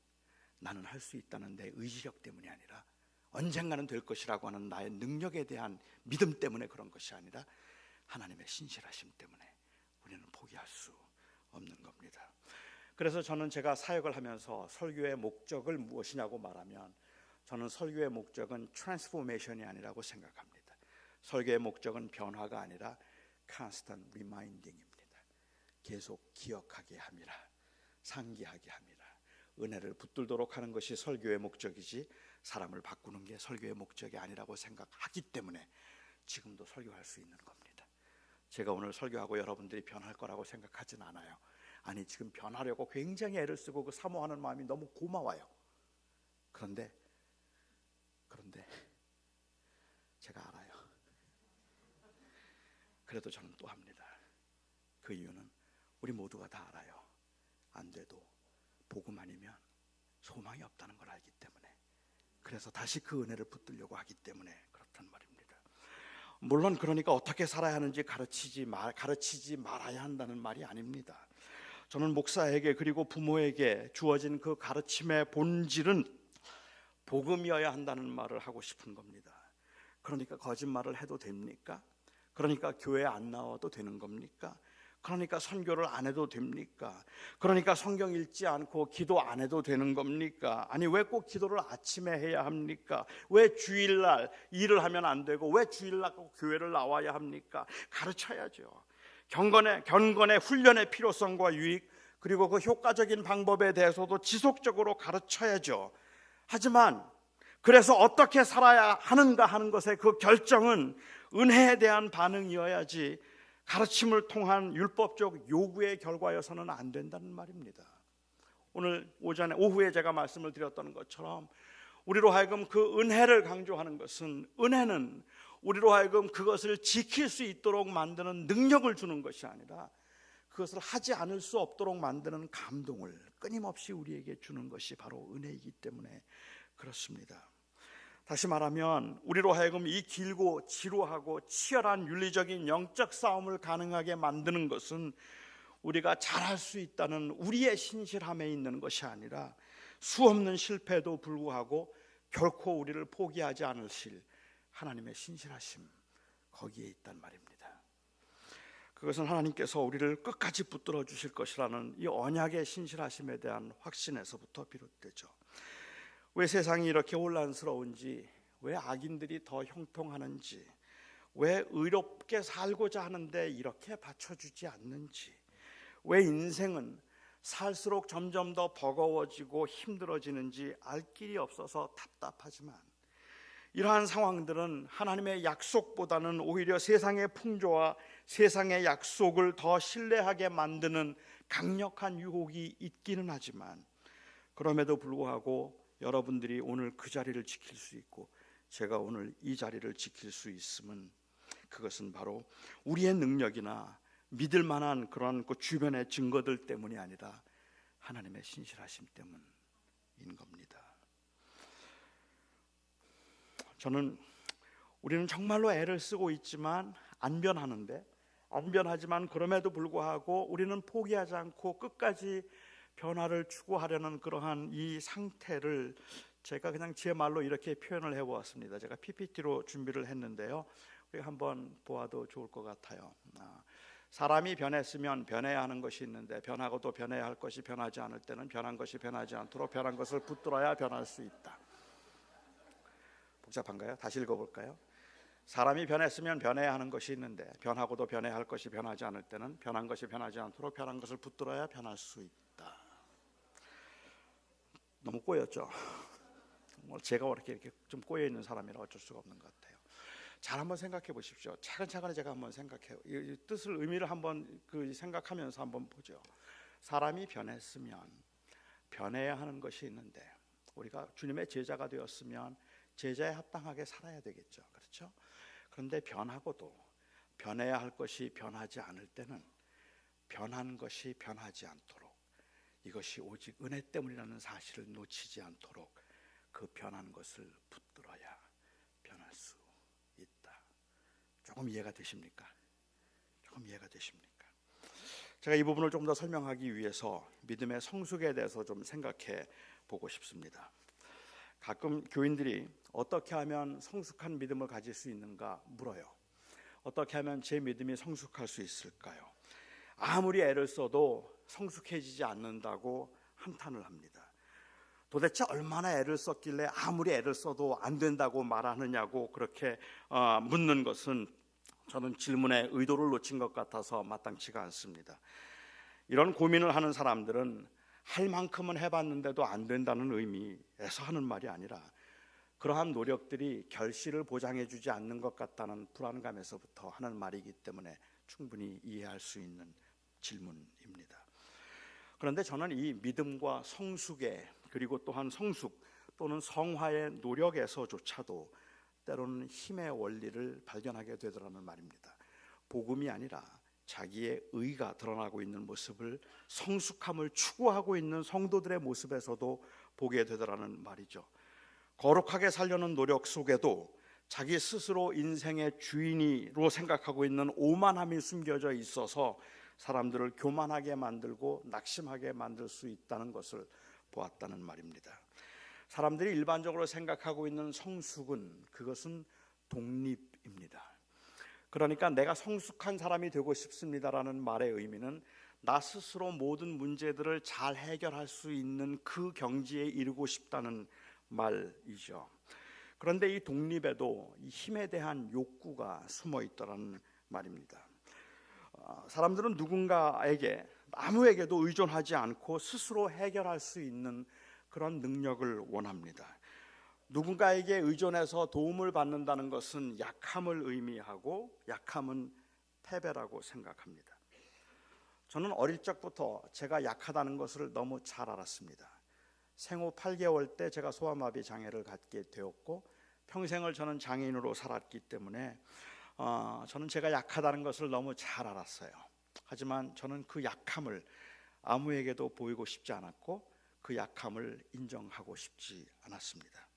나는 할 수 있다는 내 의지력 때문이 아니라, 언젠가는 될 것이라고 하는 나의 능력에 대한 믿음 때문에 그런 것이 아니라 하나님의 신실하심 때문에 우리는 포기할 수 없는 겁니다. 그래서 저는 제가 사역을 하면서 설교의 목적을 무엇이냐고 말하면, 저는 설교의 목적은 트랜스포메이션이 아니라고 생각합니다. 설교의 목적은 변화가 아니라 constant reminding입니다. 계속 기억하게 함이라, 상기하게 함이라. 은혜를 붙들도록 하는 것이 설교의 목적이지 사람을 바꾸는 게 설교의 목적이 아니라고 생각하기 때문에 지금도 설교할 수 있는 겁니다. 제가 오늘 설교하고 여러분들이 변할 거라고 생각하진 않아요. 아니, 지금 변하려고 굉장히 애를 쓰고 그 사모하는 마음이 너무 고마워요. 그런데 제가 알아요. 그래도 저는 또 합니다. 그 이유는 우리 모두가 다 알아요. 안 돼도 복음 아니면 소망이 없다는 걸 알기 때문에, 그래서 다시 그 은혜를 붙들려고 하기 때문에 그렇단 말입니다. 물론 그러니까 어떻게 살아야 하는지 가르치지 말아야 한다는 말이 아닙니다. 저는 목사에게 그리고 부모에게 주어진 그 가르침의 본질은 복음이어야 한다는 말을 하고 싶은 겁니다. 그러니까 거짓말을 해도 됩니까? 그러니까 교회 안 나와도 되는 겁니까? 그러니까 선교를 안 해도 됩니까? 그러니까 성경 읽지 않고 기도 안 해도 되는 겁니까? 아니, 왜 꼭 기도를 아침에 해야 합니까? 왜 주일날 일을 하면 안 되고 왜 주일날 꼭 교회를 나와야 합니까? 가르쳐야죠. 경건의 훈련의 필요성과 유익, 그리고 그 효과적인 방법에 대해서도 지속적으로 가르쳐야죠. 하지만 그래서 어떻게 살아야 하는가 하는 것의 그 결정은 은혜에 대한 반응이어야지 가르침을 통한 율법적 요구의 결과여서는 안 된다는 말입니다. 오늘 오후에 제가 말씀을 드렸던 것처럼 우리로 하여금 그 은혜를 강조하는 것은, 은혜는 우리로 하여금 그것을 지킬 수 있도록 만드는 능력을 주는 것이 아니라 그것을 하지 않을 수 없도록 만드는 감동을 끊임없이 우리에게 주는 것이 바로 은혜이기 때문에 그렇습니다. 다시 말하면 우리로 하여금 이 길고 지루하고 치열한 윤리적인 영적 싸움을 가능하게 만드는 것은 우리가 잘할 수 있다는 우리의 신실함에 있는 것이 아니라 수없는 실패에도 불구하고 결코 우리를 포기하지 않으실 하나님의 신실하심, 거기에 있단 말입니다. 그것은 하나님께서 우리를 끝까지 붙들어 주실 것이라는 이 언약의 신실하심에 대한 확신에서부터 비롯되죠. 왜 세상이 이렇게 혼란스러운지, 왜 악인들이 더 형통하는지, 왜 의롭게 살고자 하는데 이렇게 받쳐주지 않는지, 왜 인생은 살수록 점점 더 버거워지고 힘들어지는지 알 길이 없어서 답답하지만, 이러한 상황들은 하나님의 약속보다는 오히려 세상의 풍조와 세상의 약속을 더 신뢰하게 만드는 강력한 유혹이 있기는 하지만, 그럼에도 불구하고 여러분들이 오늘 그 자리를 지킬 수 있고 제가 오늘 이 자리를 지킬 수 있음은, 그것은 바로 우리의 능력이나 믿을 만한 그런 그 주변의 증거들 때문이 아니라 하나님의 신실하심 때문인 겁니다. 우리는 정말로 애를 쓰고 있지만 안 변하지만 그럼에도 불구하고 우리는 포기하지 않고 끝까지 변화를 추구하려는 그러한 이 상태를 제가 그냥 제 말로 이렇게 표현을 해보았습니다. 제가 PPT로 준비를 했는데요, 우리 한번 보아도 좋을 것 같아요. 사람이 변했으면 변해야 하는 것이 있는데, 변하고도 변해야 할 것이 변하지 않을 때는 변한 것이 변하지 않도록 변한 것을 붙들어야 변할 수 있다. 복잡한가요? 다시 읽어볼까요? 사람이 변했으면 변해야 하는 것이 있는데, 변하고도 변해야 할 것이 변하지 않을 때는 변한 것이 변하지 않도록 변한 것을 붙들어야 변할 수 있다. 너무 꼬였죠? 제가 이렇게 좀 꼬여 있는 사람이라 어쩔 수가 없는 것 같아요. 잘 한번 생각해 보십시오. 차근차근히 제가 한번 생각해요. 이 뜻을, 의미를 한번 생각하면서 한번 보죠. 사람이 변했으면 변해야 하는 것이 있는데, 우리가 주님의 제자가 되었으면 제자에 합당하게 살아야 되겠죠. 그렇죠? 그런데 변하고도 변해야 할 것이 변하지 않을 때는 변한 것이 변하지 않도록, 이것이 오직 은혜 때문이라는 사실을 놓치지 않도록 그 변한 것을 붙들어야 변할 수 있다. 조금 이해가 되십니까? 제가 이 부분을 좀 더 설명하기 위해서 믿음의 성숙에 대해서 좀 생각해 보고 싶습니다. 가끔 교인들이 어떻게 하면 성숙한 믿음을 가질 수 있는가 물어요. 어떻게 하면 제 믿음이 성숙할 수 있을까요? 아무리 애를 써도 성숙해지지 않는다고 한탄을 합니다. 도대체 얼마나 애를 썼길래 아무리 애를 써도 안 된다고 말하느냐고 그렇게 묻는 것은, 저는 질문의 의도를 놓친 것 같아서 마땅치가 않습니다. 이런 고민을 하는 사람들은 할 만큼은 해봤는데도 안 된다는 의미에서 하는 말이 아니라, 그러한 노력들이 결실을 보장해주지 않는 것 같다는 불안감에서부터 하는 말이기 때문에 충분히 이해할 수 있는 질문입니다. 그런데 저는 이 믿음과 성숙의, 그리고 또한 성숙 또는 성화의 노력에서조차도 때로는 힘의 원리를 발견하게 되더라는 말입니다. 복음이 아니라 자기의 의가 드러나고 있는 모습을, 성숙함을 추구하고 있는 성도들의 모습에서도 보게 되더라는 말이죠. 거룩하게 살려는 노력 속에도 자기 스스로 인생의 주인으로 생각하고 있는 오만함이 숨겨져 있어서 사람들을 교만하게 만들고 낙심하게 만들 수 있다는 것을 보았다는 말입니다. 사람들이 일반적으로 생각하고 있는 성숙은, 그것은 독립입니다. 그러니까 내가 성숙한 사람이 되고 싶습니다라는 말의 의미는 나 스스로 모든 문제들을 잘 해결할 수 있는 그 경지에 이르고 싶다는 말이죠. 그런데 이 독립에도 이 힘에 대한 욕구가 숨어 있더라는 말입니다. 사람들은 누군가에게, 아무에게도 의존하지 않고 스스로 해결할 수 있는 그런 능력을 원합니다. 누군가에게 의존해서 도움을 받는다는 것은 약함을 의미하고, 약함은 패배라고 생각합니다. 저는 어릴 적부터 제가 약하다는 것을 너무 잘 알았습니다. 생후 8개월 때 제가 소아마비 장애를 갖게 되었고, 평생을 저는 장애인으로 살았기 때문에 저는 제가 약하다는 것을 너무 잘 알았어요. 하지만 저는 그 약함을 아무에게도 보이고 싶지 않았고, 그 약함을 인정하고 싶지 않았습니다.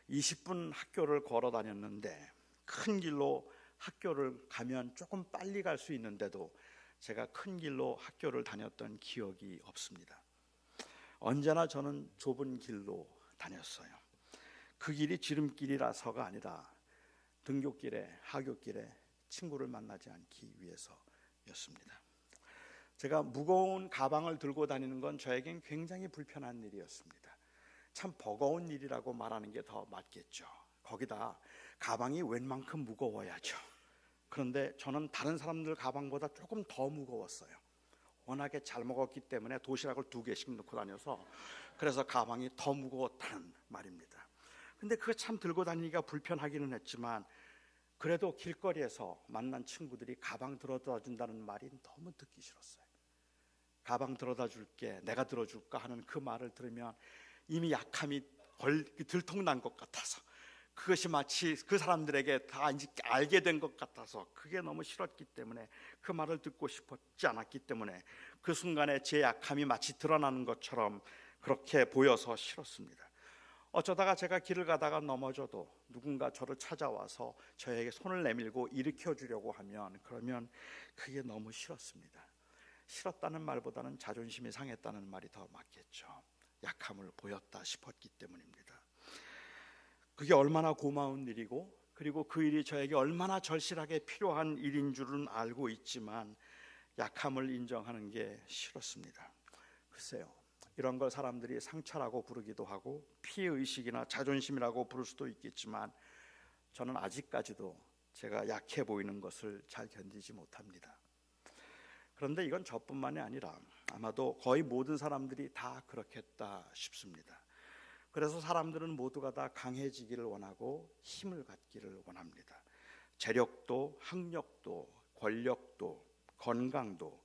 20분 학교를 걸어 다녔는데, 큰 길로 학교를 가면 조금 빨리 갈 수 있는데도 제가 큰 길로 학교를 다녔던 기억이 없습니다. 언제나 저는 좁은 길로 다녔어요. 그 길이 지름길이라서가 아니라 등굣길에, 하굣길에 친구를 만나지 않기 위해서였습니다. 제가 무거운 가방을 들고 다니는 건 저에겐 굉장히 불편한 일이었습니다. 참 버거운 일이라고 말하는 게 더 맞겠죠. 거기다 가방이 웬만큼 무거워야죠. 그런데 저는 다른 사람들 가방보다 조금 더 무거웠어요. 워낙에 잘 먹었기 때문에 도시락을 2개씩 넣고 다녀서, 그래서 가방이 더 무거웠다는 말입니다. 근데 그거 참 들고 다니기가 불편하기는 했지만 그래도 길거리에서 만난 친구들이 가방 들어다 준다는 말이 너무 듣기 싫었어요. 가방 들어다 줄게, 내가 들어줄까 하는 그 말을 들으면 이미 약함이 들통난 것 같아서, 그것이 마치 그 사람들에게 다 이제 알게 된 것 같아서 그게 너무 싫었기 때문에, 그 말을 듣고 싶었지 않았기 때문에 그 순간에 제 약함이 마치 드러나는 것처럼 그렇게 보여서 싫었습니다. 어쩌다가 제가 길을 가다가 넘어져도 누군가 저를 찾아와서 저에게 손을 내밀고 일으켜 주려고 하면, 그러면 그게 너무 싫었습니다. 싫었다는 말보다는 자존심이 상했다는 말이 더 맞겠죠. 약함을 보였다 싶었기 때문입니다. 그게 얼마나 고마운 일이고, 그리고 그 일이 저에게 얼마나 절실하게 필요한 일인 줄은 알고 있지만 약함을 인정하는 게 싫었습니다. 글쎄요, 이런 걸 사람들이 상처라고 부르기도 하고 피해의식이나 자존심이라고 부를 수도 있겠지만, 저는 아직까지도 제가 약해 보이는 것을 잘 견디지 못합니다. 그런데 이건 저뿐만이 아니라 아마도 거의 모든 사람들이 다 그렇겠다 싶습니다. 그래서 사람들은 모두가 다 강해지기를 원하고 힘을 갖기를 원합니다. 재력도, 학력도, 권력도, 건강도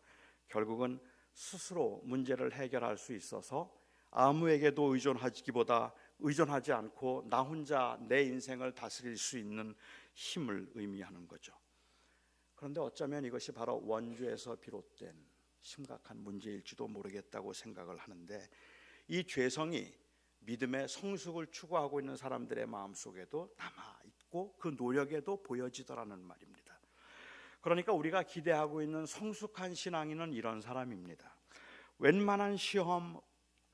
결국은 스스로 문제를 해결할 수 있어서 아무에게도 의존하지 않고 나 혼자 내 인생을 다스릴 수 있는 힘을 의미하는 거죠. 그런데 어쩌면 이것이 바로 원죄에서 비롯된 심각한 문제일지도 모르겠다고 생각을 하는데, 이 죄성이 믿음의 성숙을 추구하고 있는 사람들의 마음속에도 남아있고 그 노력에도 보여지더라는 말입니다. 그러니까 우리가 기대하고 있는 성숙한 신앙인은 이런 사람입니다. 웬만한 시험,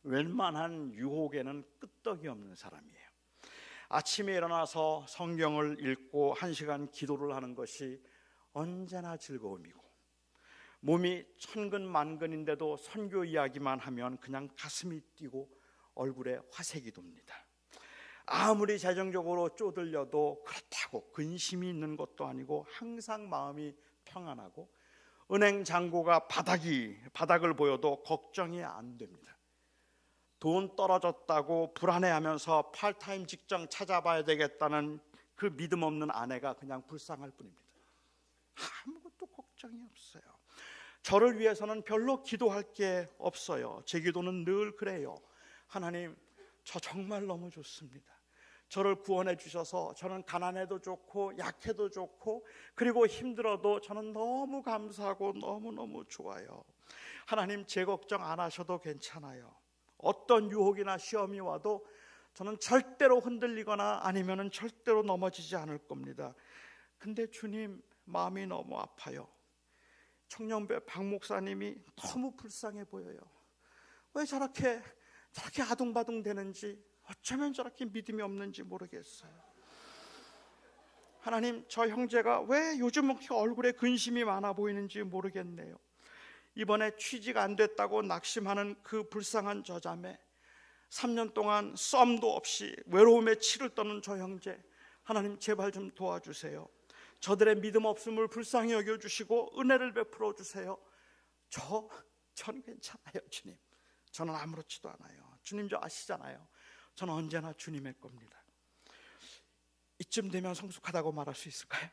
웬만한 유혹에는 끄떡이 없는 사람이에요. 아침에 일어나서 성경을 읽고 1시간 기도를 하는 것이 언제나 즐거움이고, 몸이 천근만근인데도 선교 이야기만 하면 그냥 가슴이 뛰고 얼굴에 화색이 돕니다. 아무리 재정적으로 쪼들려도 그렇다고 근심이 있는 것도 아니고 항상 마음이 평안하고, 은행 잔고가 바닥을 보여도 걱정이 안 됩니다. 돈 떨어졌다고 불안해하면서 파트타임 직장 찾아봐야 되겠다는 그 믿음 없는 아내가 그냥 불쌍할 뿐입니다. 아무것도 걱정이 없어요. 저를 위해서는 별로 기도할 게 없어요. 제 기도는 늘 그래요. 하나님, 저 정말 너무 좋습니다. 저를 구원해 주셔서 저는 가난해도 좋고 약해도 좋고 그리고 힘들어도 저는 너무 감사하고 너무너무 좋아요. 하나님, 제 걱정 안 하셔도 괜찮아요. 어떤 유혹이나 시험이 와도 저는 절대로 흔들리거나 아니면은 절대로 넘어지지 않을 겁니다. 근데 주님, 마음이 너무 아파요. 청년배 박 목사님이 너무 불쌍해 보여요. 왜 저렇게 아둥바둥 되는지, 어쩌면 저렇게 믿음이 없는지 모르겠어요. 하나님, 저 형제가 왜 요즘 이렇게 얼굴에 근심이 많아 보이는지 모르겠네요. 이번에 취직 안 됐다고 낙심하는 그 불쌍한 저 자매, 3년 동안 썸도 없이 외로움에 치를 떠는 저 형제, 하나님 제발 좀 도와주세요. 저들의 믿음 없음을 불쌍히 여겨주시고 은혜를 베풀어 주세요. 저는 괜찮아요. 주님, 저는 아무렇지도 않아요. 주님, 저 아시잖아요. 저는 언제나 주님의 겁니다. 이쯤 되면 성숙하다고 말할 수 있을까요?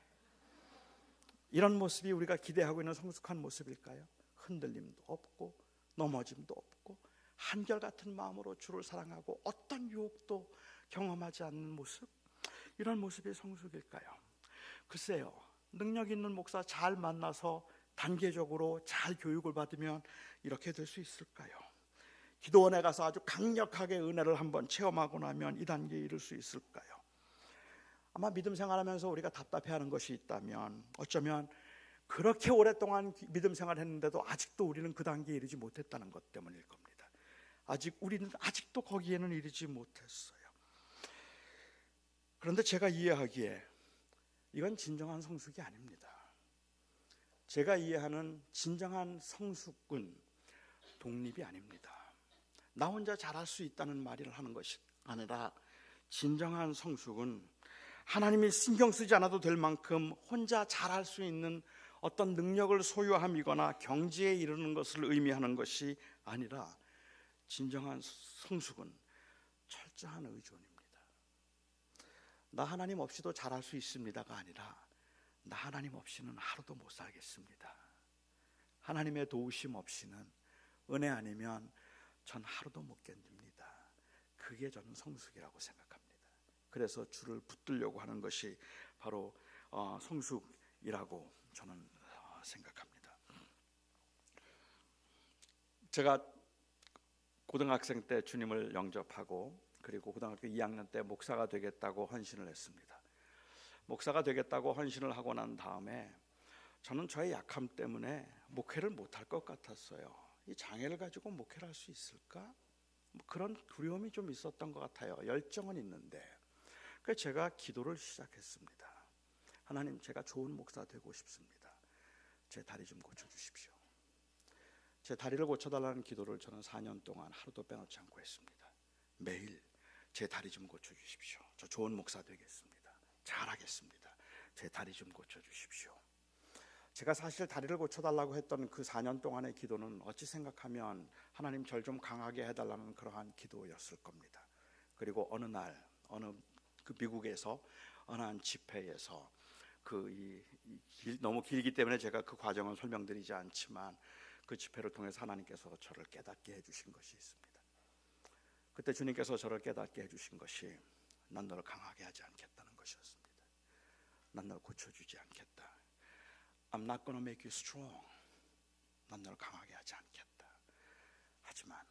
이런 모습이 우리가 기대하고 있는 성숙한 모습일까요? 흔들림도 없고 넘어짐도 없고 한결같은 마음으로 주를 사랑하고 어떤 유혹도 경험하지 않는 모습, 이런 모습이 성숙일까요? 글쎄요, 능력 있는 목사 잘 만나서 단계적으로 잘 교육을 받으면 이렇게 될 수 있을까요? 기도원에 가서 아주 강력하게 은혜를 한번 체험하고 나면 이 단계에 이를 수 있을까요? 아마 믿음 생활하면서 우리가 답답해하는 것이 있다면 어쩌면 그렇게 오랫동안 믿음 생활했는데도 아직도 우리는 그 단계에 이르지 못했다는 것 때문일 겁니다. 우리는 아직도 거기에는 이르지 못했어요. 그런데 제가 이해하기에 이건 진정한 성숙이 아닙니다. 제가 이해하는 진정한 성숙은 독립이 아닙니다. 나 혼자 잘할 수 있다는 말을 하는 것이 아니라, 진정한 성숙은 하나님이 신경 쓰지 않아도 될 만큼 혼자 잘할 수 있는 어떤 능력을 소유함이거나 경지에 이르는 것을 의미하는 것이 아니라, 진정한 성숙은 철저한 의존입니다. 나 하나님 없이도 잘할 수 있습니다가 아니라 나 하나님 없이는 하루도 못 살겠습니다. 하나님의 도우심 없이는, 은혜 아니면 전 하루도 못 견딥니다. 그게 저는 성숙이라고 생각합니다. 그래서 주를 붙들려고 하는 것이 바로 성숙이라고 저는 생각합니다. 제가 고등학생 때 주님을 영접하고 그리고 고등학교 2학년 때 목사가 되겠다고 헌신을 했습니다. 목사가 되겠다고 헌신을 하고 난 다음에 저는 저의 약함 때문에 목회를 못할 것 같았어요. 이 장애를 가지고 목회를 할 수 있을까? 그런 두려움이 좀 있었던 것 같아요. 열정은 있는데. 그래서 제가 기도를 시작했습니다. 하나님, 제가 좋은 목사 되고 싶습니다. 제 다리 좀 고쳐주십시오. 제 다리를 고쳐달라는 기도를 저는 4년 동안 하루도 빼놓지 않고 했습니다. 매일 제 다리 좀 고쳐주십시오. 저 좋은 목사 되겠습니다. 잘하겠습니다. 제 다리 좀 고쳐주십시오. 제가 사실 다리를 고쳐달라고 했던 그 4년 동안의 기도는 어찌 생각하면 하나님 절 좀 강하게 해달라는 그러한 기도였을 겁니다. 그리고 어느 날 그 미국에서 어느 한 집회에서 너무 길기 때문에 제가 그 과정을 설명드리지 않지만 그 집회를 통해서 하나님께서 저를 깨닫게 해주신 것이 있습니다. 그때 주님께서 저를 깨닫게 해주신 것이 난 너를 강하게 하지 않겠다는 것이었습니다. 난 너를 고쳐주지 않겠다. I'm not gonna make you strong. 난 너를 강하게 하지 않겠다. 하지만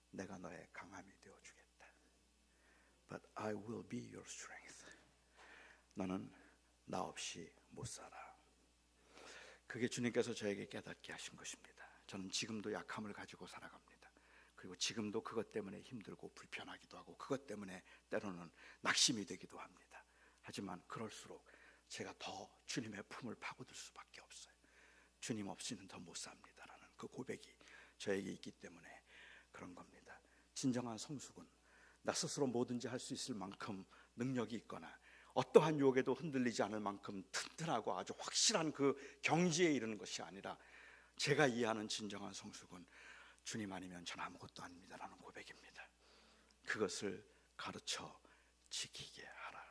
내가 너의 강함이 되어주겠다. But I will be your strength. 너는 나 없이 못 살아. 그게 주님께서 저에게 깨닫게 하신 것입니다. 저는 지금도 약함을 가지고 살아갑니다. 그리고 지금도 그것 때문에 힘들고 불편하기도 하고 그것 때문에 때로는 낙심이 되기도 합니다. 하지만 그럴수록 제가 더 주님의 품을 파고들 수밖에 없어요. 주님 없이는 더 못 삽니다라는 그 고백이 저에게 있기 때문에 그런 겁니다. 진정한 성숙은 나 스스로 뭐든지 할 수 있을 만큼 능력이 있거나 어떠한 유혹에도 흔들리지 않을 만큼 튼튼하고 아주 확실한 그 경지에 이르는 것이 아니라 제가 이해하는 진정한 성숙은 주님 아니면 전 아무것도 아닙니다라는 고백입니다. 그것을 가르쳐 지키게 하라.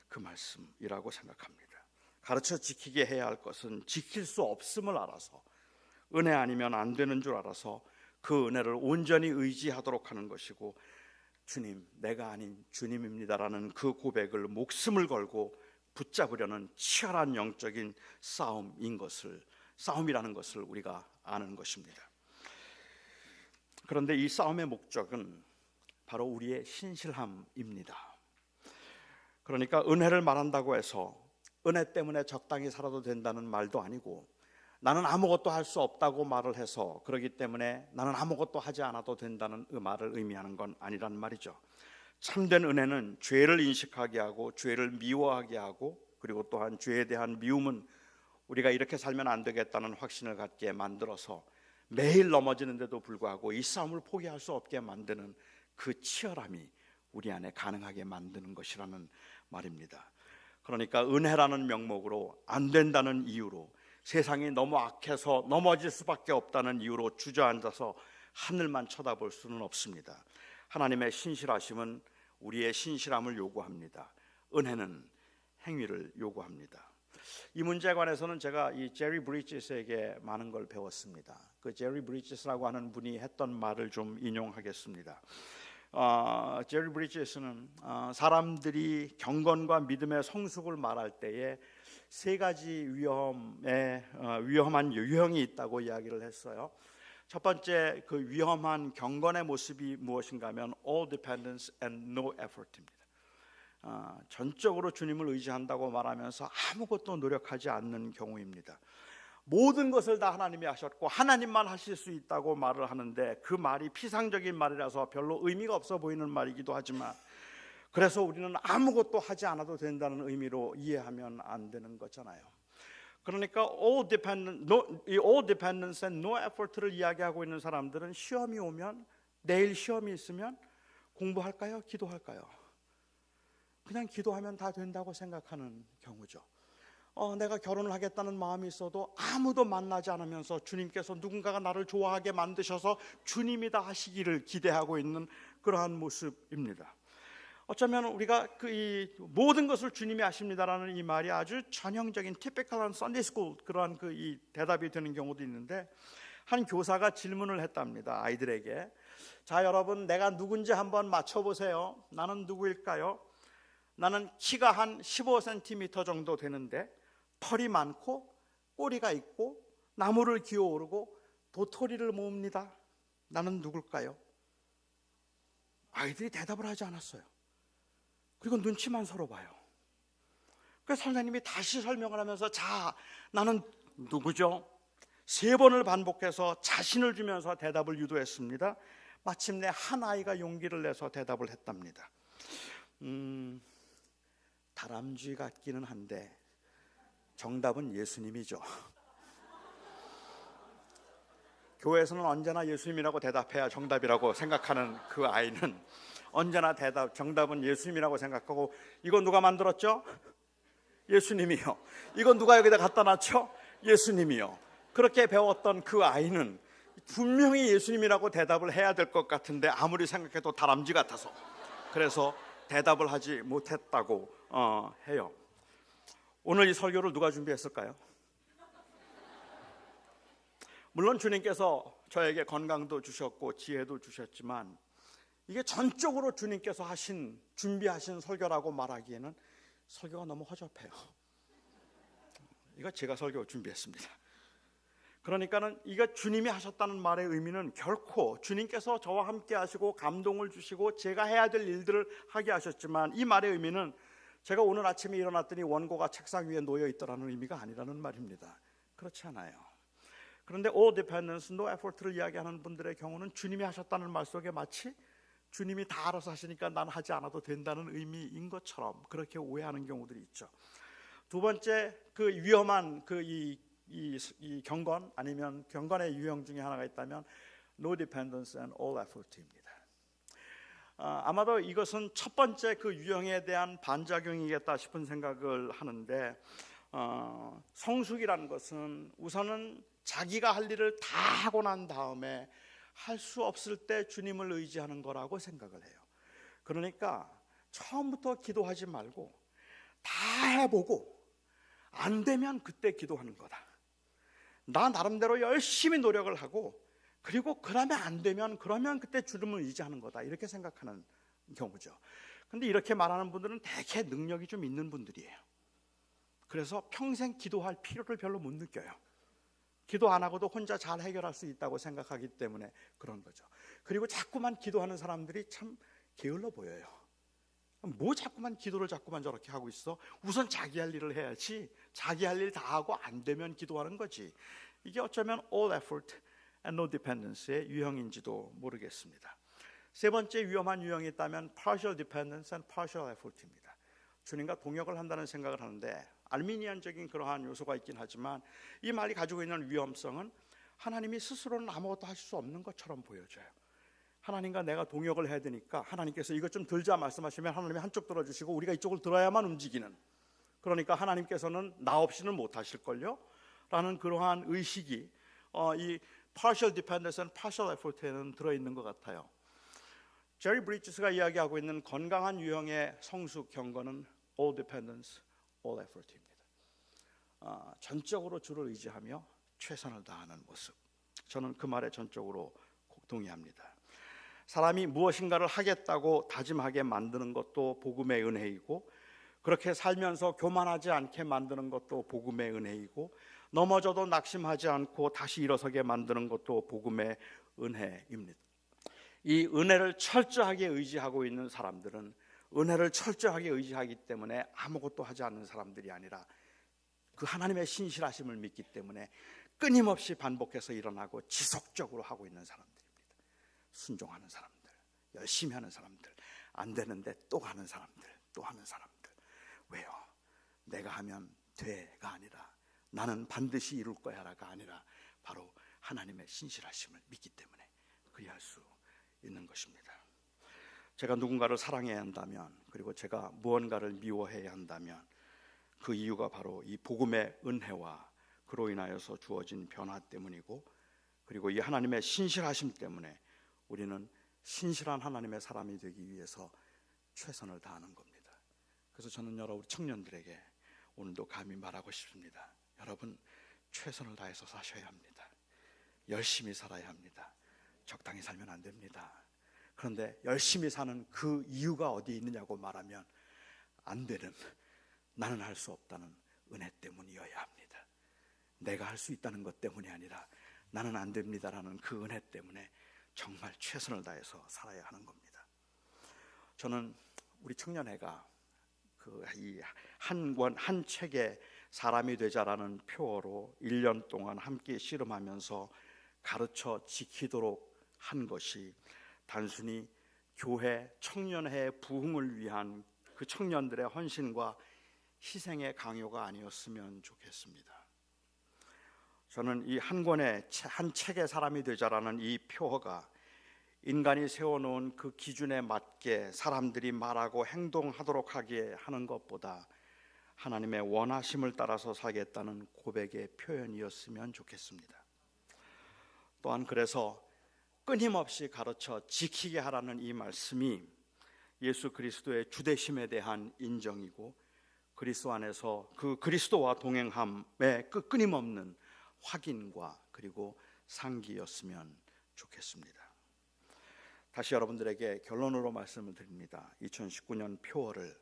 그 말씀이라고 생각합니다. 가르쳐 지키게 해야 할 것은 지킬 수 없음을 알아서, 은혜 아니면 안 되는 줄 알아서 그 은혜를 온전히 의지하도록 하는 것이고, 주님, 내가 아닌 주님입니다라는 그 고백을 목숨을 걸고 붙잡으려는 치열한 영적인 싸움이라는 것을 우리가 아는 것입니다. 그런데 이 싸움의 목적은 바로 우리의 신실함입니다. 그러니까 은혜를 말한다고 해서 은혜 때문에 적당히 살아도 된다는 말도 아니고, 나는 아무것도 할 수 없다고 말을 해서 그렇기 때문에 나는 아무것도 하지 않아도 된다는 말을 의미하는 건 아니란 말이죠. 참된 은혜는 죄를 인식하게 하고 죄를 미워하게 하고, 그리고 또한 죄에 대한 미움은 우리가 이렇게 살면 안 되겠다는 확신을 갖게 만들어서 매일 넘어지는데도 불구하고 이 싸움을 포기할 수 없게 만드는 그 치열함이 우리 안에 가능하게 만드는 것이라는 말입니다. 그러니까 은혜라는 명목으로 안 된다는 이유로, 세상이 너무 악해서 넘어질 수밖에 없다는 이유로 주저앉아서 하늘만 쳐다볼 수는 없습니다. 하나님의 신실하심은 우리의 신실함을 요구합니다. 은혜는 행위를 요구합니다. 이 문제에 관해서는 제가 이 제리 브리지스에게 많은 걸 배웠습니다. 그 제리 브리지스라고 하는 분이 했던 말을 좀 인용하겠습니다. 제리 브리지스는 사람들이 경건과 믿음의 성숙을 말할 때에 세 가지 위험한 유형이 있다고 이야기를 했어요. 첫 번째 그 위험한 경건의 모습이 무엇인가 하면 all dependence and no effort입니다. 전적으로 주님을 의지한다고 말하면서 아무것도 노력하지 않는 경우입니다. 모든 것을 다 하나님이 하셨고 하나님만 하실 수 있다고 말을 하는데, 그 말이 피상적인 말이라서 별로 의미가 없어 보이는 말이기도 하지만, 그래서 우리는 아무것도 하지 않아도 된다는 의미로 이해하면 안 되는 거잖아요. 그러니까 all dependence and no effort를 이야기하고 있는 사람들은 시험이 오면, 내일 시험이 있으면 공부할까요? 기도할까요? 그냥 기도하면 다 된다고 생각하는 경우죠. 내가 결혼을 하겠다는 마음이 있어도 아무도 만나지 않으면서 주님께서 누군가가 나를 좋아하게 만드셔서 주님이 다 하시기를 기대하고 있는 그러한 모습입니다. 어쩌면 우리가 이 모든 것을 주님이 아십니다라는 이 말이 아주 전형적인 티피컬한 썬데이 스쿨 그러한 이 대답이 되는 경우도 있는데, 한 교사가 질문을 했답니다. 아이들에게. 자, 여러분, 내가 누군지 한번 맞춰보세요. 나는 누구일까요? 나는 키가 한 15cm 정도 되는데 털이 많고 꼬리가 있고 나무를 기어오르고 도토리를 모읍니다. 나는 누굴까요? 아이들이 대답을 하지 않았어요. 그리고 눈치만 서로 봐요. 그래서 선생님이 다시 설명을 하면서, 자, 나는 누구죠? 3번을 반복해서 자신을 주면서 대답을 유도했습니다. 마침내 한 아이가 용기를 내서 대답을 했답니다. 다람쥐 같기는 한데 정답은 예수님이죠. 교회에서는 언제나 예수님이라고 대답해야 정답이라고 생각하는 그 아이는 언제나 정답은 예수님이라고 생각하고, 이건 누가 만들었죠? 예수님이요. 이건 누가 여기다 갖다 놨죠? 예수님이요. 그렇게 배웠던 그 아이는 분명히 예수님이라고 대답을 해야 될 것 같은데 아무리 생각해도 다람쥐 같아서, 그래서 대답을 하지 못했다고 해요. 오늘 이 설교를 누가 준비했을까요? 물론 주님께서 저에게 건강도 주셨고 지혜도 주셨지만, 이게 전적으로 주님께서 준비하신 설교라고 말하기에는 설교가 너무 허접해요. 이거 제가 설교 준비했습니다. 그러니까는 이거 주님이 하셨다는 말의 의미는 결코 주님께서 저와 함께 하시고 감동을 주시고 제가 해야 될 일들을 하게 하셨지만, 이 말의 의미는 제가 오늘 아침에 일어났더니 원고가 책상 위에 놓여 있더라는 의미가 아니라는 말입니다. 그렇지 않아요. 그런데 all dependence, no effort를 이야기하는 분들의 경우는 주님이 하셨다는 말 속에 마치 주님이 다 알아서 하시니까 난 하지 않아도 된다는 의미인 것처럼 그렇게 오해하는 경우들이 있죠. 두 번째, 그 위험한 이 경건, 아니면 경건의 유형 중에 하나가 있다면 no dependence and all effort입니다. 아마도 이것은 첫 번째 그 유형에 대한 반작용이겠다 싶은 생각을 하는데, 성숙이라는 것은 우선은 자기가 할 일을 다 하고 난 다음에 할 수 없을 때 주님을 의지하는 거라고 생각을 해요. 그러니까 처음부터 기도하지 말고 다 해보고 안 되면 그때 기도하는 거다. 나 나름대로 열심히 노력을 하고, 그리고 그러면 안 되면 그러면 그때 주님을 의지하는 거다, 이렇게 생각하는 경우죠. 근데 이렇게 말하는 분들은 대개 능력이 좀 있는 분들이에요. 그래서 평생 기도할 필요를 별로 못 느껴요. 기도 안 하고도 혼자 잘 해결할 수 있다고 생각하기 때문에 그런 거죠. 그리고 자꾸만 기도하는 사람들이 참 게을러 보여요. 뭐 자꾸만 기도를 자꾸만 저렇게 하고 있어? 우선 자기 할 일을 해야지. 자기 할 일 다 하고 안 되면 기도하는 거지. 이게 어쩌면 all effort and no dependence의 유형인지도 모르겠습니다. 세 번째 위험한 유형이 있다면 partial dependence and partial effort입니다. 주님과 동역을 한다는 생각을 하는데, 알미니안적인 그러한 요소가 있긴 하지만 이 말이 가지고 있는 위험성은 하나님이 스스로는 아무것도 하실 수 없는 것처럼 보여져요. 하나님과 내가 동역을 해야 되니까 하나님께서 이것 좀 들자 말씀하시면 하나님이 한쪽 들어주시고 우리가 이쪽을 들어야만 움직이는, 그러니까 하나님께서는 나 없이는 못하실걸요? 라는 그러한 의식이 이 partial dependence and partial effort에는 들어있는 것 같아요. 제리 브리지스가 이야기하고 있는 건강한 유형의 성숙 경건은 all dependence, all effort입니다. 전적으로 주를 의지하며 최선을 다하는 모습, 저는 그 말에 전적으로 동의합니다. 사람이 무엇인가를 하겠다고 다짐하게 만드는 것도 복음의 은혜이고, 그렇게 살면서 교만하지 않게 만드는 것도 복음의 은혜이고, 넘어져도 낙심하지 않고 다시 일어서게 만드는 것도 복음의 은혜입니다. 이 은혜를 철저하게 의지하고 있는 사람들은 은혜를 철저하게 의지하기 때문에 아무것도 하지 않는 사람들이 아니라 그 하나님의 신실하심을 믿기 때문에 끊임없이 반복해서 일어나고 지속적으로 하고 있는 사람들입니다. 순종하는 사람들, 열심히 하는 사람들, 안 되는데 또 하는 사람들, 또 하는 사람들. 왜요? 내가 하면 돼가 아니라 나는 반드시 이룰 거야가 아니라 바로 하나님의 신실하심을 믿기 때문에 그리할 수 있는 것입니다. 제가 누군가를 사랑해야 한다면, 그리고 제가 무언가를 미워해야 한다면 그 이유가 바로 이 복음의 은혜와 그로 인하여서 주어진 변화 때문이고, 그리고 이 하나님의 신실하심 때문에 우리는 신실한 하나님의 사람이 되기 위해서 최선을 다하는 겁니다. 그래서 저는 여러 우리 청년들에게 오늘도 감히 말하고 싶습니다. 여러분, 최선을 다해서 사셔야 합니다. 열심히 살아야 합니다. 적당히 살면 안 됩니다. 그런데 열심히 사는 그 이유가 어디에 있느냐고 말하면 안 되는, 나는 할 수 없다는 은혜 때문이어야 합니다. 내가 할 수 있다는 것 때문이 아니라 나는 안 됩니다라는 그 은혜 때문에 정말 최선을 다해서 살아야 하는 겁니다. 저는 우리 청년회가 이 한 책의 사람이 되자라는 표어로 1년 동안 함께 씨름하면서 가르쳐 지키도록 한 것이 단순히 교회 청년회의 부흥을 위한 그 청년들의 헌신과 희생의 강요가 아니었으면 좋겠습니다. 저는 이 한 권의 한 책의 사람이 되자라는 이 표어가 인간이 세워놓은 그 기준에 맞게 사람들이 말하고 행동하도록 하게 하는 것보다 하나님의 원하심을 따라서 살겠다는 고백의 표현이었으면 좋겠습니다. 또한 그래서 끊임없이 가르쳐 지키게 하라는 이 말씀이 예수 그리스도의 주되심에 대한 인정이고 그리스도 안에서 그 그리스도와 동행함의 끊임없는 확인과 그리고 상기였으면 좋겠습니다. 다시 여러분들에게 결론으로 말씀을 드립니다. 2019년 표어를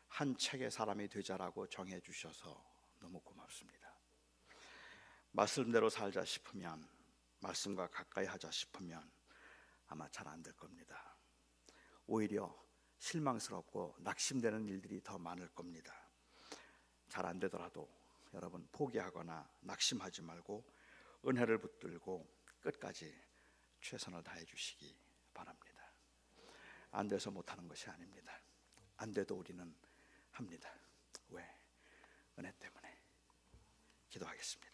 한 책의 사람이 되자라고 정해 주셔서 너무 고맙습니다. 말씀대로 살자 싶으면, 말씀과 가까이 하자 싶으면 아마 잘 안 될 겁니다. 오히려 실망스럽고 낙심되는 일들이 더 많을 겁니다. 잘 안 되더라도 여러분 포기하거나 낙심하지 말고 은혜를 붙들고 끝까지 최선을 다해 주시기 바랍니다. 안 돼서 못하는 것이 아닙니다. 안 돼도 우리는 합니다. 왜? 은혜 때문에. 기도하겠습니다.